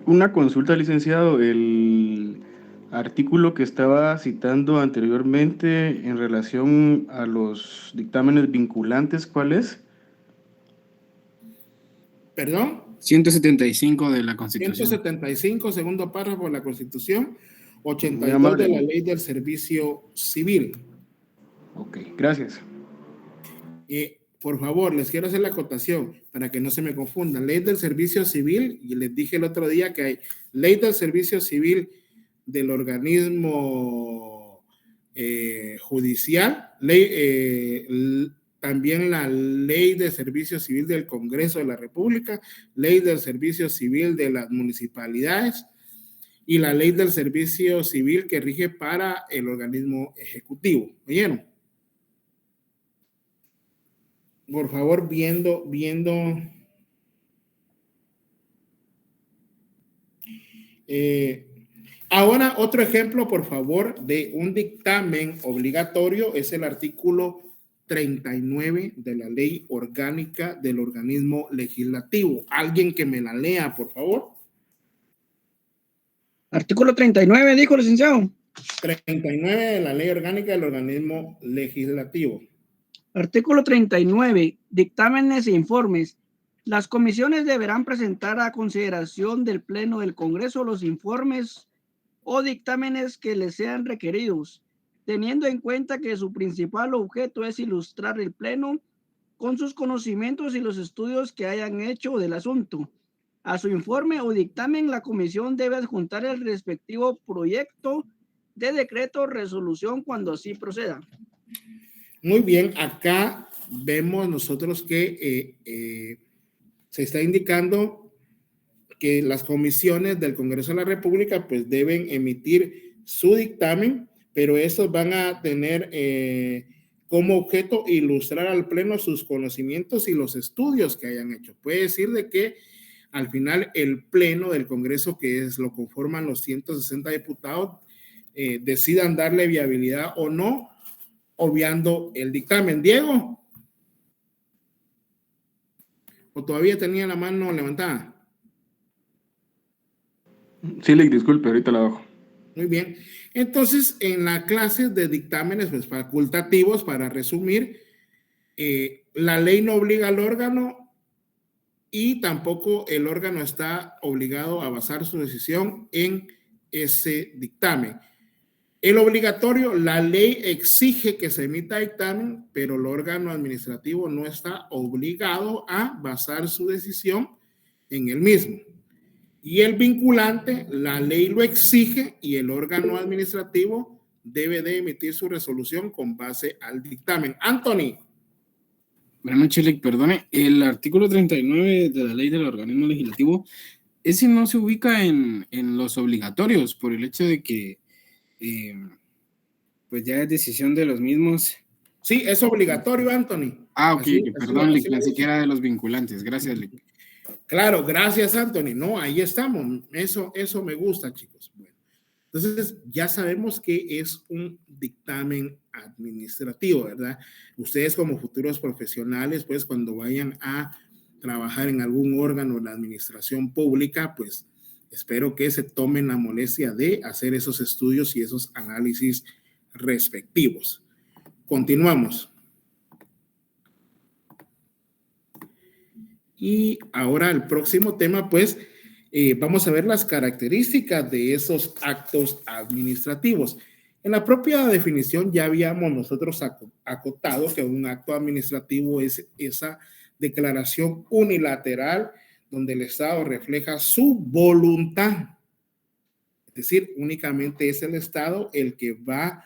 S17: Una consulta, licenciado. El artículo que estaba citando anteriormente en relación a los dictámenes vinculantes, ¿cuál es?
S2: ¿Perdón?
S15: 175 de la Constitución.
S2: 175, segundo párrafo de la Constitución, 82 de la Ley del Servicio Civil.
S17: Ok, gracias.
S2: Por favor, les quiero hacer la acotación para que no se me confundan. Ley del Servicio Civil, y les dije el otro día que hay Ley del Servicio Civil del organismo judicial, también la Ley de Servicio Civil del Congreso de la República, Ley del Servicio Civil de las municipalidades y la Ley del Servicio Civil que rige para el organismo ejecutivo. ¿Oyeron? Por favor, viendo. Ahora, otro ejemplo, por favor, de un dictamen obligatorio es el artículo 39 de la Ley Orgánica del Organismo Legislativo. Alguien que me la lea, por favor.
S4: Artículo 39, dijo el licenciado.
S2: 39 de la Ley Orgánica del Organismo Legislativo.
S4: Artículo 39. Dictámenes e informes. Las comisiones deberán presentar a consideración del Pleno del Congreso los informes o dictámenes que les sean requeridos, teniendo en cuenta que su principal objeto es ilustrar el Pleno con sus conocimientos y los estudios que hayan hecho del asunto. A su informe o dictamen, la comisión debe adjuntar el respectivo proyecto de decreto o resolución cuando así proceda.
S2: Muy bien, acá vemos nosotros que se está indicando que las comisiones del Congreso de la República pues deben emitir su dictamen, pero estos van a tener como objeto ilustrar al Pleno sus conocimientos y los estudios que hayan hecho. Puede decir de que al final el Pleno del Congreso, que lo conforman los 160 diputados, decidan darle viabilidad o no, obviando el dictamen. Diego, ¿o todavía tenía la mano levantada?
S17: Sí, le disculpe, ahorita la bajo.
S2: Muy bien. Entonces, en la clase de dictámenes pues, facultativos, para resumir, la ley no obliga al órgano y tampoco el órgano está obligado a basar su decisión en ese dictamen. El obligatorio, la ley exige que se emita dictamen, pero el órgano administrativo no está obligado a basar su decisión en el mismo. Y el vinculante, la ley lo exige y el órgano administrativo debe de emitir su resolución con base al dictamen. Anthony.
S15: Buenas noches, Lick. Perdone, el artículo 39 de la ley del organismo legislativo, ese no se ubica en los obligatorios por el hecho de que pues ya es decisión de los mismos.
S2: Sí, es obligatorio, Anthony.
S15: Ok, perdón, Lick, pensé que era de los vinculantes. Gracias, Lick.
S2: Claro, gracias, Anthony. No, ahí estamos. Eso me gusta, chicos. Bueno, Entonces, ya sabemos que es un dictamen administrativo, ¿verdad? Ustedes como futuros profesionales, pues cuando vayan a trabajar en algún órgano de la administración pública, pues espero que se tomen la molestia de hacer esos estudios y esos análisis respectivos. Continuamos. Y ahora el próximo tema, pues, vamos a ver las características de esos actos administrativos. En la propia definición ya habíamos nosotros acotado que un acto administrativo es esa declaración unilateral donde el Estado refleja su voluntad. Es decir, únicamente es el Estado el que va,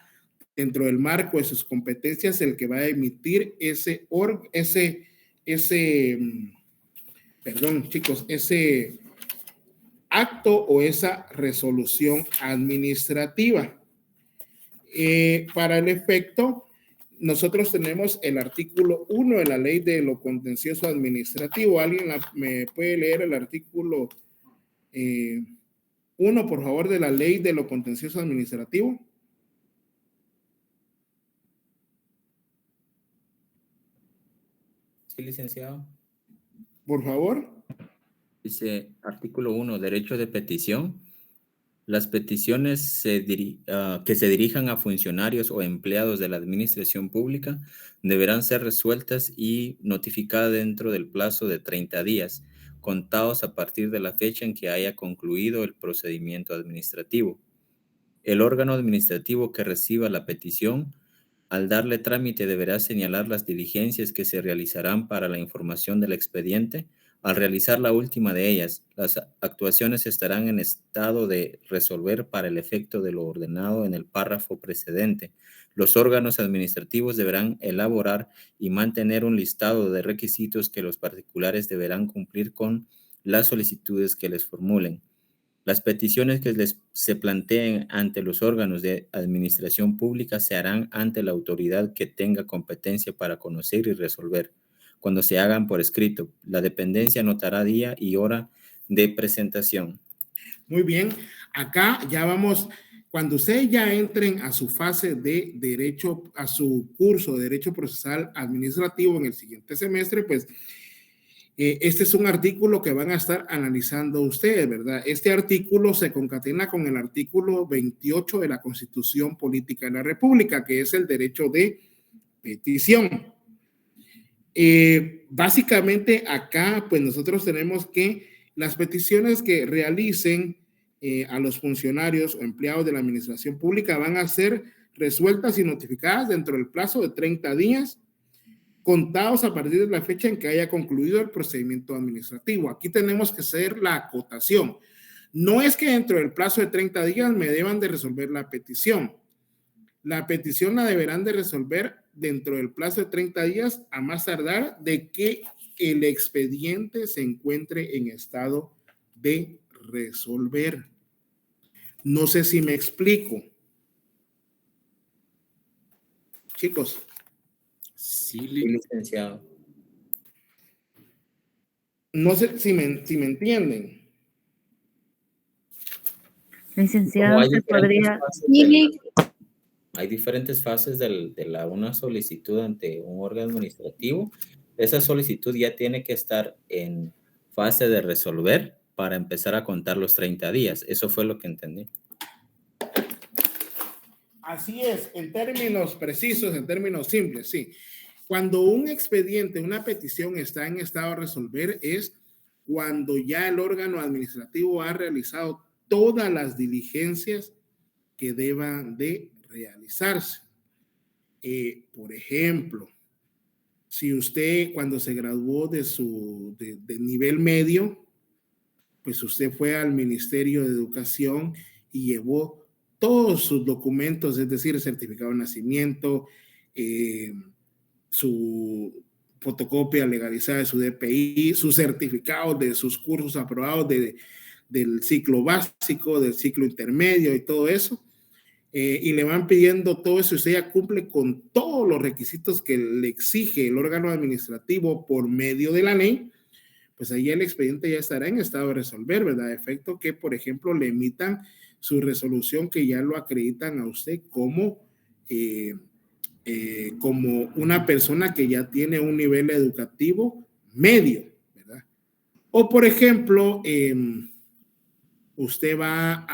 S2: dentro del marco de sus competencias, el que va a emitir ese acto o esa resolución administrativa. Para el efecto, nosotros tenemos el artículo 1 de la Ley de lo Contencioso Administrativo. ¿Alguien me puede leer el artículo 1, por favor, de la Ley de lo Contencioso Administrativo?
S18: Sí, licenciado.
S2: Por favor.
S18: Dice artículo 1, derecho de petición. Las peticiones que se dirijan a funcionarios o empleados de la administración pública deberán ser resueltas y notificadas dentro del plazo de 30 días, contados a partir de la fecha en que haya concluido el procedimiento administrativo. El órgano administrativo que reciba la petición, al darle trámite, deberá señalar las diligencias que se realizarán para la información del expediente. Al realizar la última de ellas, las actuaciones estarán en estado de resolver para el efecto de lo ordenado en el párrafo precedente. Los órganos administrativos deberán elaborar y mantener un listado de requisitos que los particulares deberán cumplir con las solicitudes que les formulen. Las peticiones que se planteen ante los órganos de administración pública se harán ante la autoridad que tenga competencia para conocer y resolver. Cuando se hagan por escrito, la dependencia anotará día y hora de presentación.
S2: Muy bien, acá ya vamos, cuando ustedes ya entren a su fase de derecho, a su curso de Derecho Procesal Administrativo en el siguiente semestre, pues este es un artículo que van a estar analizando ustedes, ¿verdad? Este artículo se concatena con el artículo 28 de la Constitución Política de la República, que es el derecho de petición. Básicamente acá pues nosotros tenemos que las peticiones que realicen a los funcionarios o empleados de la administración pública van a ser resueltas y notificadas dentro del plazo de 30 días contados a partir de la fecha en que haya concluido el procedimiento administrativo. Aquí tenemos que hacer la acotación. No es que dentro del plazo de 30 días me deban de resolver la petición. La petición la deberán de resolver dentro del plazo de 30 días a más tardar de que el expediente se encuentre en estado de resolver. No sé si me explico. Chicos.
S18: Sí, licenciado.
S2: No sé si me entienden.
S16: Licenciado, se podría...
S18: Hay diferentes fases de una solicitud ante un órgano administrativo. Esa solicitud ya tiene que estar en fase de resolver para empezar a contar los 30 días. Eso fue lo que entendí.
S2: Así es, en términos precisos, en términos simples, sí. Cuando un expediente, una petición está en estado de resolver es cuando ya el órgano administrativo ha realizado todas las diligencias que deban de realizarse. Por ejemplo, si usted cuando se graduó de nivel medio, pues usted fue al Ministerio de Educación y llevó todos sus documentos, es decir, el certificado de nacimiento, su fotocopia legalizada de su DPI, sus certificados de sus cursos aprobados del ciclo básico, del ciclo intermedio y todo eso. Y le van pidiendo todo eso y usted ya cumple con todos los requisitos que le exige el órgano administrativo por medio de la ley, pues ahí el expediente ya estará en estado de resolver, ¿verdad? A efecto que, por ejemplo, le emitan su resolución que ya lo acreditan a usted como una persona que ya tiene un nivel educativo medio, ¿verdad? O por ejemplo, usted va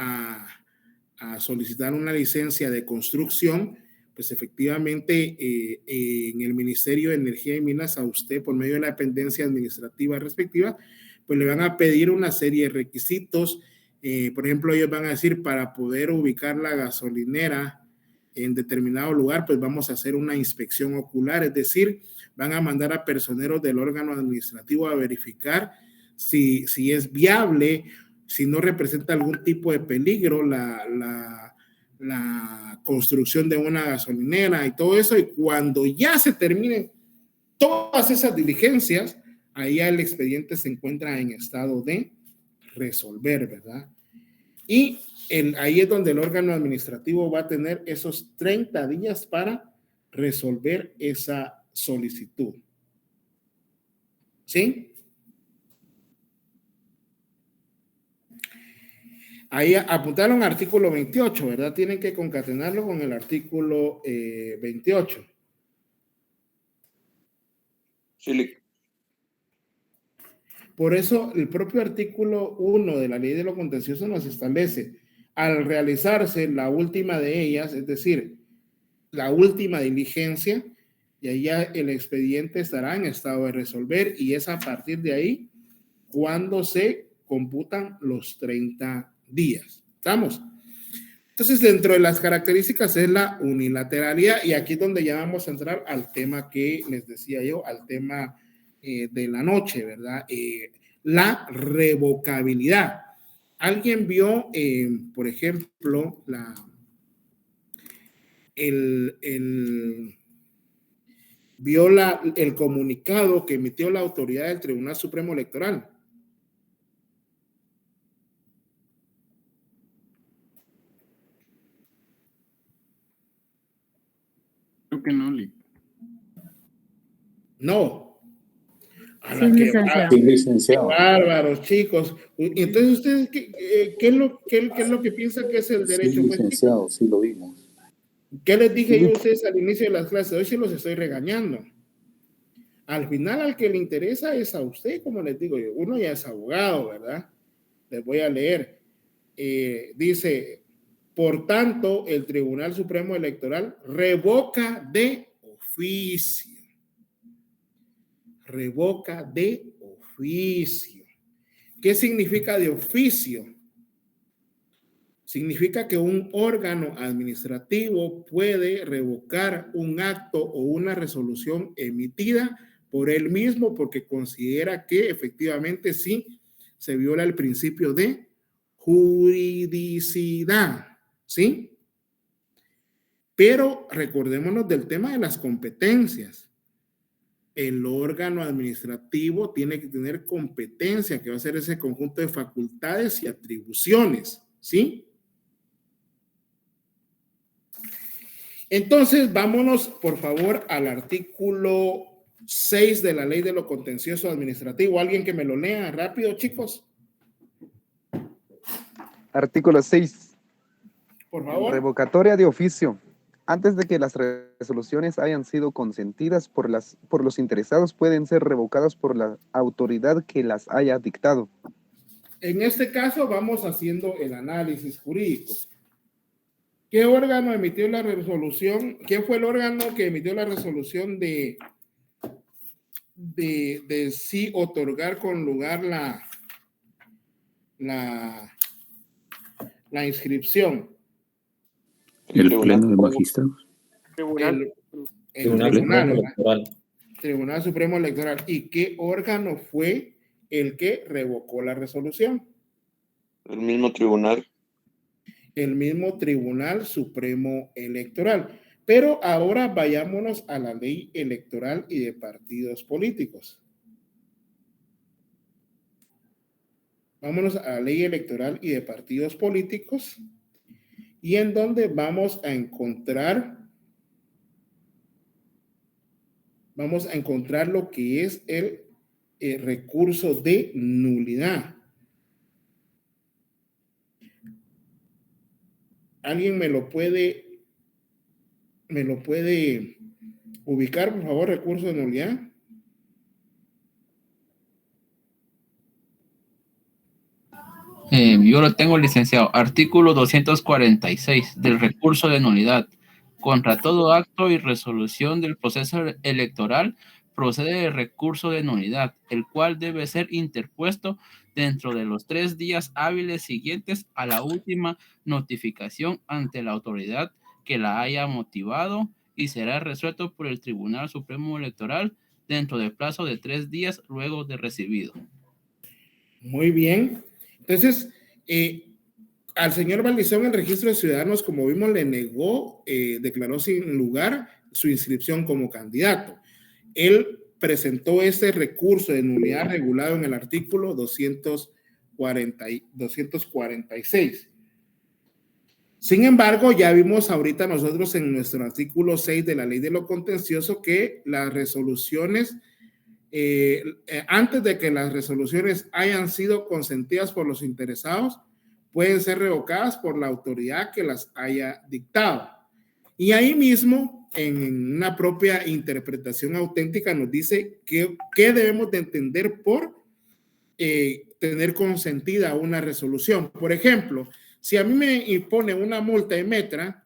S2: a solicitar una licencia de construcción, pues efectivamente en el Ministerio de Energía y Minas a usted, por medio de la dependencia administrativa respectiva, pues le van a pedir una serie de requisitos. Por ejemplo, ellos van a decir, para poder ubicar la gasolinera en determinado lugar, pues vamos a hacer una inspección ocular, es decir, van a mandar a personeros del órgano administrativo a verificar si es viable, si no representa algún tipo de peligro la construcción de una gasolinera y todo eso. Y cuando ya se terminen todas esas diligencias, ahí ya el expediente se encuentra en estado de resolver, ¿verdad? Y ahí es donde el órgano administrativo va a tener esos 30 días para resolver esa solicitud. ¿Sí? Ahí apuntaron artículo 28, ¿verdad? Tienen que concatenarlo con el artículo 28.
S12: Sí.
S2: Por eso el propio artículo 1 de la ley de lo contencioso nos establece, al realizarse la última de ellas, es decir, la última diligencia, y ahí ya el expediente estará en estado de resolver, y es a partir de ahí cuando se computan los 30 días. ¿Estamos? Entonces, dentro de las características es la unilateralidad, y aquí es donde ya vamos a entrar al tema que les decía yo, al tema de la noche, ¿verdad? La revocabilidad. ¿Alguien vio, por ejemplo, vio el comunicado que emitió la autoridad del Tribunal Supremo Electoral?
S15: Creo que no, Lee.
S2: No.
S16: Sí, licenciado.
S10: Sí, licenciado.
S2: Qué bárbaros, chicos. Entonces, ¿ustedes qué es lo que piensan que es el derecho?
S10: Sí, licenciado, sí lo vimos.
S2: ¿Qué les dije yo a ustedes al inicio de las clases? Hoy sí los estoy regañando. Al final, al que le interesa es a usted, como les digo yo. Uno ya es abogado, ¿verdad? Les voy a leer. Dice, por tanto, el Tribunal Supremo Electoral revoca de oficio. Revoca de oficio. ¿Qué significa de oficio? Significa que un órgano administrativo puede revocar un acto o una resolución emitida por él mismo porque considera que efectivamente sí se viola el principio de juridicidad, ¿sí? Pero recordémonos del tema de las competencias. El órgano administrativo tiene que tener competencia, que va a ser ese conjunto de facultades y atribuciones, ¿sí? Entonces, vámonos, por favor, al artículo 6 de la Ley de lo Contencioso Administrativo. ¿Alguien que me lo lea rápido, chicos?
S6: Artículo 6.
S2: Por favor.
S6: Revocatoria de oficio. Antes de que las resoluciones hayan sido consentidas por los interesados, pueden ser revocadas por la autoridad que las haya dictado.
S2: En este caso, vamos haciendo el análisis jurídico. ¿Qué órgano emitió la resolución? ¿Quién fue el órgano que emitió la resolución de sí otorgar con lugar la inscripción?
S10: El Pleno de Magistrados.
S2: El Tribunal Supremo Electoral. ¿Y qué órgano fue el que revocó la resolución?
S12: El mismo tribunal.
S2: El mismo Tribunal Supremo Electoral. Pero ahora vayámonos a la ley electoral y de partidos políticos. Vámonos a la ley electoral y de partidos políticos, y en donde vamos a encontrar lo que es el recurso de nulidad. ¿Alguien me lo puede ubicar, por favor, recurso de nulidad?
S3: Yo lo tengo, licenciado. Artículo 246 del recurso de nulidad. Contra todo acto y resolución del proceso electoral procede el recurso de nulidad, el cual debe ser interpuesto dentro de los 3 días hábiles siguientes a la última notificación ante la autoridad que la haya motivado y será resuelto por el Tribunal Supremo Electoral dentro del plazo de 3 días luego de recibido.
S2: Muy bien. Entonces, al señor Valdizón, el registro de ciudadanos, como vimos, le negó, declaró sin lugar su inscripción como candidato. Él presentó ese recurso de nulidad regulado en el artículo 246. Sin embargo, ya vimos ahorita nosotros en nuestro artículo 6 de la ley de lo contencioso que las resoluciones, antes de que las resoluciones hayan sido consentidas por los interesados, pueden ser revocadas por la autoridad que las haya dictado. Y ahí mismo, en una propia interpretación auténtica, nos dice qué debemos de entender por tener consentida una resolución. Por ejemplo, si a mí me impone una multa de Metra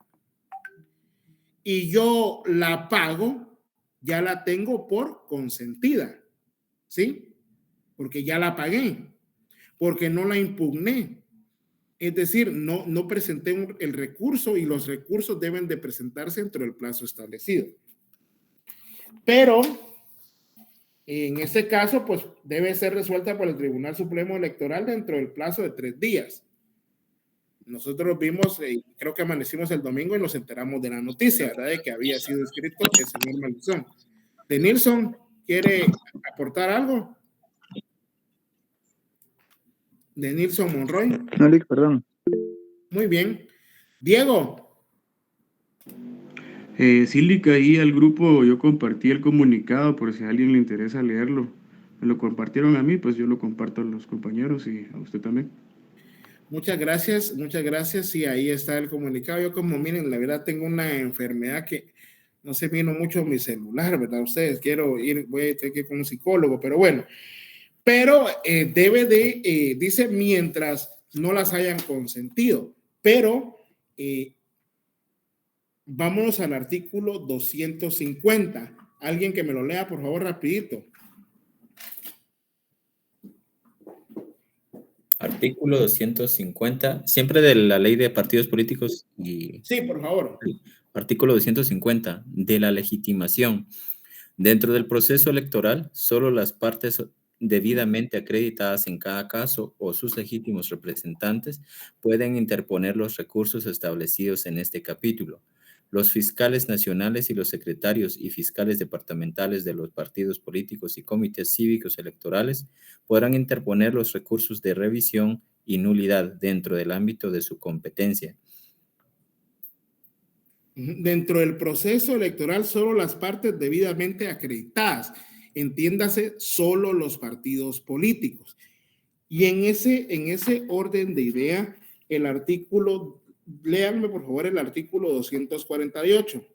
S2: y yo la pago, ya la tengo por consentida, ¿sí? Porque ya la pagué, porque no la impugné. Es decir, no presenté el recurso y los recursos deben de presentarse dentro del plazo establecido. Pero en este caso, pues debe ser resuelta por el Tribunal Supremo Electoral dentro del plazo de 3 días. Nosotros vimos, creo que amanecimos el domingo y nos enteramos de la noticia, ¿verdad? De que había sido inscrito el señor Maluzón. ¿De Nilsson quiere aportar algo? De Nilsson Monroy.
S11: No, Lick, perdón.
S2: Muy bien. Diego.
S17: Sí, Lick, ahí al grupo yo compartí el comunicado por si a alguien le interesa leerlo. Me lo compartieron a mí, pues yo lo comparto a los compañeros y a usted también.
S2: Muchas gracias, muchas gracias. Sí, ahí está el comunicado. Yo como miren, la verdad tengo una enfermedad que no se vino mucho mi celular, ¿verdad? Ustedes voy a tener que ir con un psicólogo, pero bueno. Pero debe de, dice, mientras no las hayan consentido. Pero vámonos al artículo 250. Alguien que me lo lea, por favor, rapidito.
S18: Artículo 250, siempre de la ley de partidos políticos y...
S2: Sí, por favor.
S18: Artículo 250, de la legitimación. Dentro del proceso electoral, solo las partes debidamente acreditadas en cada caso o sus legítimos representantes pueden interponer los recursos establecidos en este capítulo. Los fiscales nacionales y los secretarios y fiscales departamentales de los partidos políticos y comités cívicos electorales podrán interponer los recursos de revisión y nulidad dentro del ámbito de su competencia.
S2: Dentro del proceso electoral, solo las partes debidamente acreditadas, entiéndase, solo los partidos políticos. Y en ese orden de idea, el artículo, léanme por favor el artículo 248.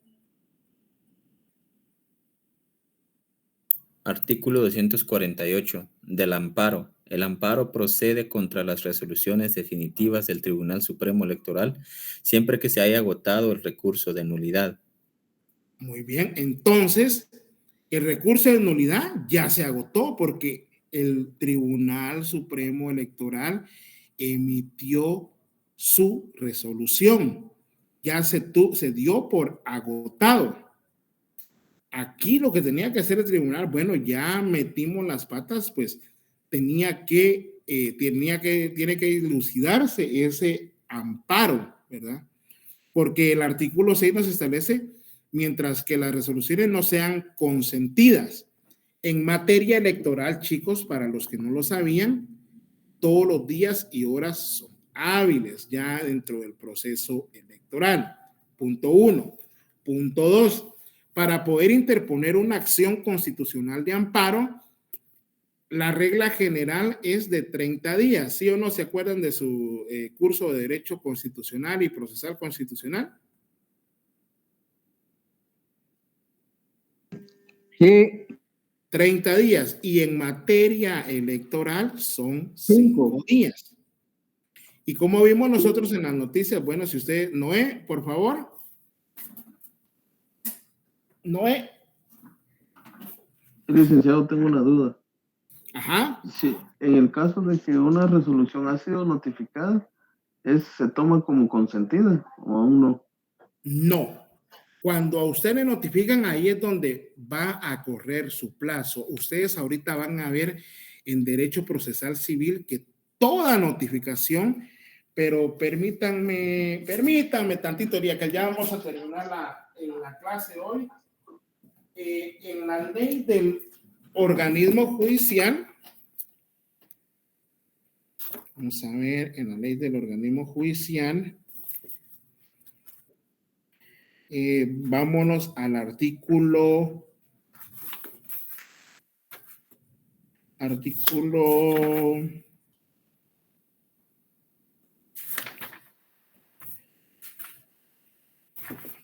S18: Artículo 248 del amparo. El amparo procede contra las resoluciones definitivas del Tribunal Supremo Electoral siempre que se haya agotado el recurso de nulidad.
S2: Muy bien, entonces el recurso de nulidad ya se agotó porque el Tribunal Supremo Electoral emitió su resolución. Ya se dio por agotado. Aquí lo que tenía que hacer el tribunal, bueno, ya metimos las patas, pues tiene que dilucidarse ese amparo, ¿verdad? Porque el artículo 6 nos establece, mientras que las resoluciones no sean consentidas. En materia electoral, chicos, para los que no lo sabían, todos los días y horas son hábiles ya dentro del proceso electoral. Punto 1. Punto 2. Para poder interponer una acción constitucional de amparo, la regla general es de 30 días. ¿Sí o no se acuerdan de su curso de Derecho Constitucional y Procesal Constitucional?
S4: Sí.
S2: 30 días. Y en materia electoral son 5 días. Y como vimos nosotros en las noticias, bueno, si usted, Noé, por favor. Noé.
S8: Licenciado, tengo una duda.
S2: Ajá.
S8: Sí, en el caso de que una resolución ha sido notificada, ¿se toma como consentida o aún no?
S2: No. Cuando a usted le notifican, ahí es donde va a correr su plazo. Ustedes ahorita van a ver en Derecho Procesal Civil que toda notificación, pero permítanme tantito, día que ya vamos a terminar la clase hoy. En la ley del organismo judicial, vamos a ver, en la ley del organismo judicial, vámonos al artículo,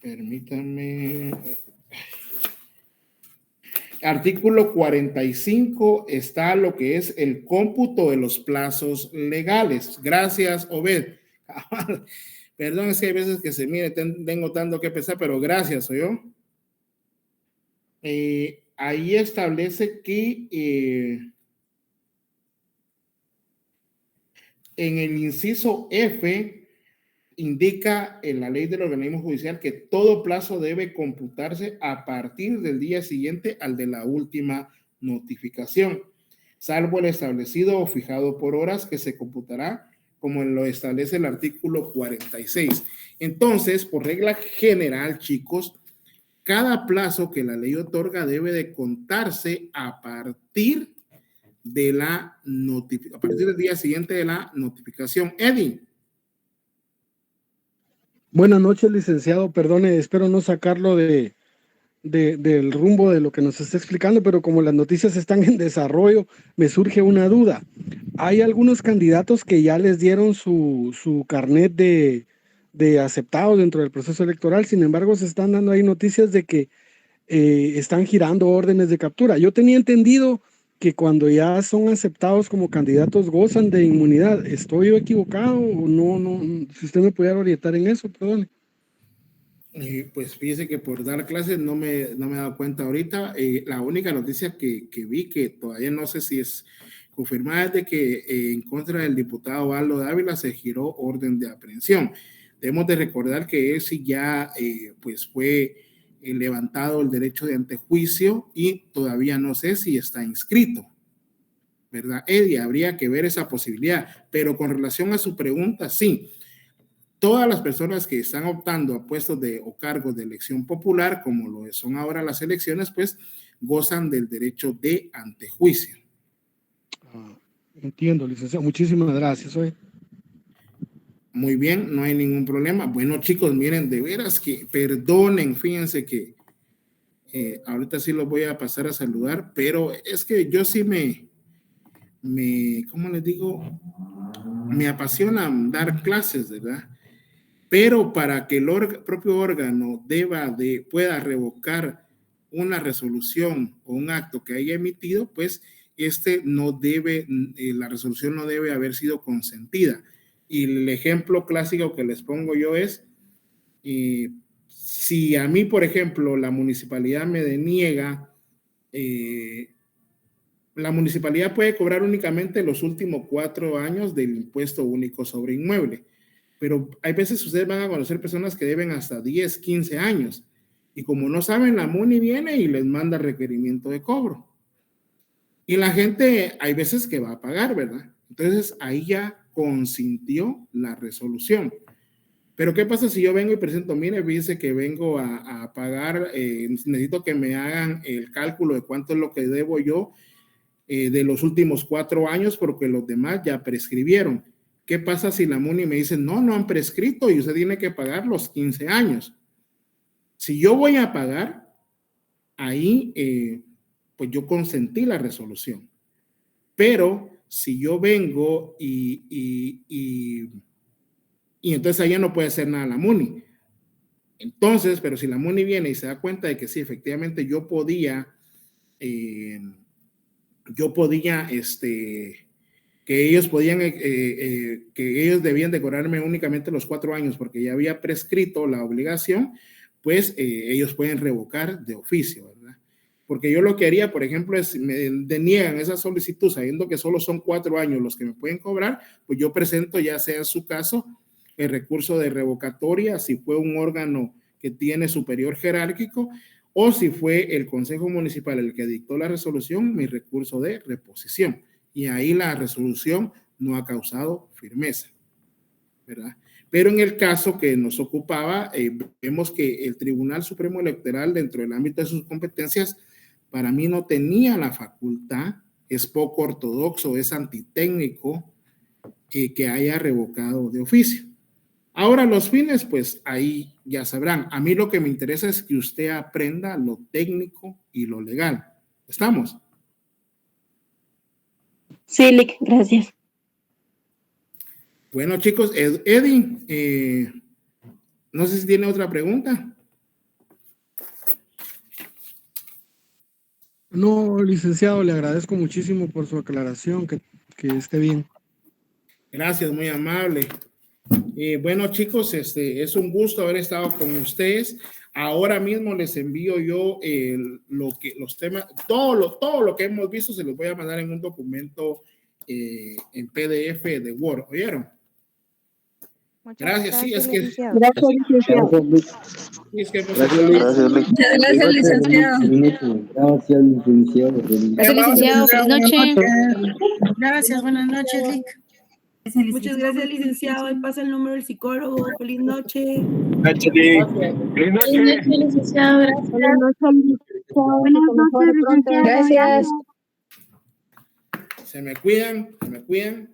S2: permítanme, artículo 45 está lo que es el cómputo de los plazos legales. Gracias, Obed. Perdón, es que hay veces que se mire, tengo tanto que pensar, pero gracias, ¿o yo? Ahí establece que en el inciso F indica en la ley del organismo judicial que todo plazo debe computarse a partir del día siguiente al de la última notificación, salvo el establecido o fijado por horas que se computará como lo establece el artículo 46. Entonces, por regla general, chicos, cada plazo que la ley otorga debe de contarse a partir del día siguiente de la notificación. Eddie.
S19: Buenas noches, licenciado. Perdone, espero no sacarlo del rumbo de lo que nos está explicando, pero como las noticias están en desarrollo, me surge una duda. Hay algunos candidatos que ya les dieron su carnet de aceptados dentro del proceso electoral, sin embargo, se están dando ahí noticias de que están girando órdenes de captura. Yo tenía entendido que cuando ya son aceptados como candidatos gozan de inmunidad. ¿Estoy yo equivocado o no? Si usted me pudiera orientar en eso, perdón.
S2: Pues fíjese que por dar clases no me he dado cuenta ahorita. La única noticia que vi, que todavía no sé si es confirmada, es de que en contra del diputado Aldo Dávila se giró orden de aprehensión. Debemos de recordar que ese ya pues fue levantado el derecho de antejuicio y todavía no sé si está inscrito, ¿verdad, Eddie? Habría que ver esa posibilidad, pero con relación a su pregunta, sí, todas las personas que están optando a puestos o cargos de elección popular, como lo son ahora las elecciones, pues gozan del derecho de antejuicio.
S19: Entiendo, licenciado. Muchísimas gracias.
S2: Muy bien, no hay ningún problema. Bueno, chicos, miren, de veras que perdonen, fíjense que ahorita sí los voy a pasar a saludar, pero es que yo sí ¿cómo les digo? Me apasiona dar clases, ¿verdad? Pero para que el propio órgano pueda revocar una resolución o un acto que haya emitido, pues la resolución no debe haber sido consentida. Y el ejemplo clásico que les pongo yo es, si a mí, por ejemplo, la municipalidad me deniega, la municipalidad puede cobrar únicamente los últimos 4 años del impuesto único sobre inmueble, pero hay veces ustedes van a conocer personas que deben hasta 10, 15 años, y como no saben, la MUNI viene y les manda requerimiento de cobro. Y la gente, hay veces que va a pagar, ¿verdad? Entonces, ahí ya consintió la resolución. Pero ¿qué pasa si yo vengo y presento, mire, fíjense que vengo a pagar, necesito que me hagan el cálculo de cuánto es lo que debo yo de los últimos 4 años porque los demás ya prescribieron? ¿Qué pasa si la MUNI me dice, no han prescrito y usted tiene que pagar los 15 años? Si yo voy a pagar, ahí pues yo consentí la resolución. Pero si yo vengo y entonces allá no puede hacer nada la MUNI. Entonces, pero si la MUNI viene y se da cuenta de que sí, efectivamente yo podía, que ellos podían, que ellos debían de cobrarme únicamente los 4 años porque ya había prescrito la obligación, pues ellos pueden revocar de oficio, ¿verdad? Porque yo lo que haría, por ejemplo, es me deniegan esa solicitud sabiendo que solo son 4 años los que me pueden cobrar, pues yo presento, ya sea en su caso, el recurso de revocatoria, si fue un órgano que tiene superior jerárquico, o si fue el Consejo Municipal el que dictó la resolución, mi recurso de reposición. Y ahí la resolución no ha causado firmeza, ¿verdad? Pero en el caso que nos ocupaba, vemos que el Tribunal Supremo Electoral, dentro del ámbito de sus competencias, para mí no tenía la facultad, es poco ortodoxo, es antitécnico, que haya revocado de oficio. Ahora los fines, pues ahí ya sabrán. A mí lo que me interesa es que usted aprenda lo técnico y lo legal. ¿Estamos?
S1: Sí, Lick, gracias.
S2: Bueno, chicos, Eddie, no sé si tiene otra pregunta.
S19: No, licenciado, le agradezco muchísimo por su aclaración, que esté bien.
S2: Gracias, muy amable. Bueno, chicos, es un gusto haber estado con ustedes. Ahora mismo les envío yo los temas, todo lo que hemos visto se los voy a mandar en un documento en PDF de Word. ¿Oyeron? Gracias, sí, es que...
S1: Gracias, licenciado.
S2: Sí, es que hemos
S9: Gracias, licenciado.
S11: Gracias, licenciado.
S20: Gracias, licenciado. Feliz noche.
S9: Gracias, buenas noches, Lick.
S21: Muchas gracias, licenciado. Ahí pasa el número del psicólogo. Feliz noche.
S20: Feliz noche, licenciado. Gracias.
S1: Buenas noches, licenciado.
S20: Gracias.
S2: Se me cuidan, se me cuidan.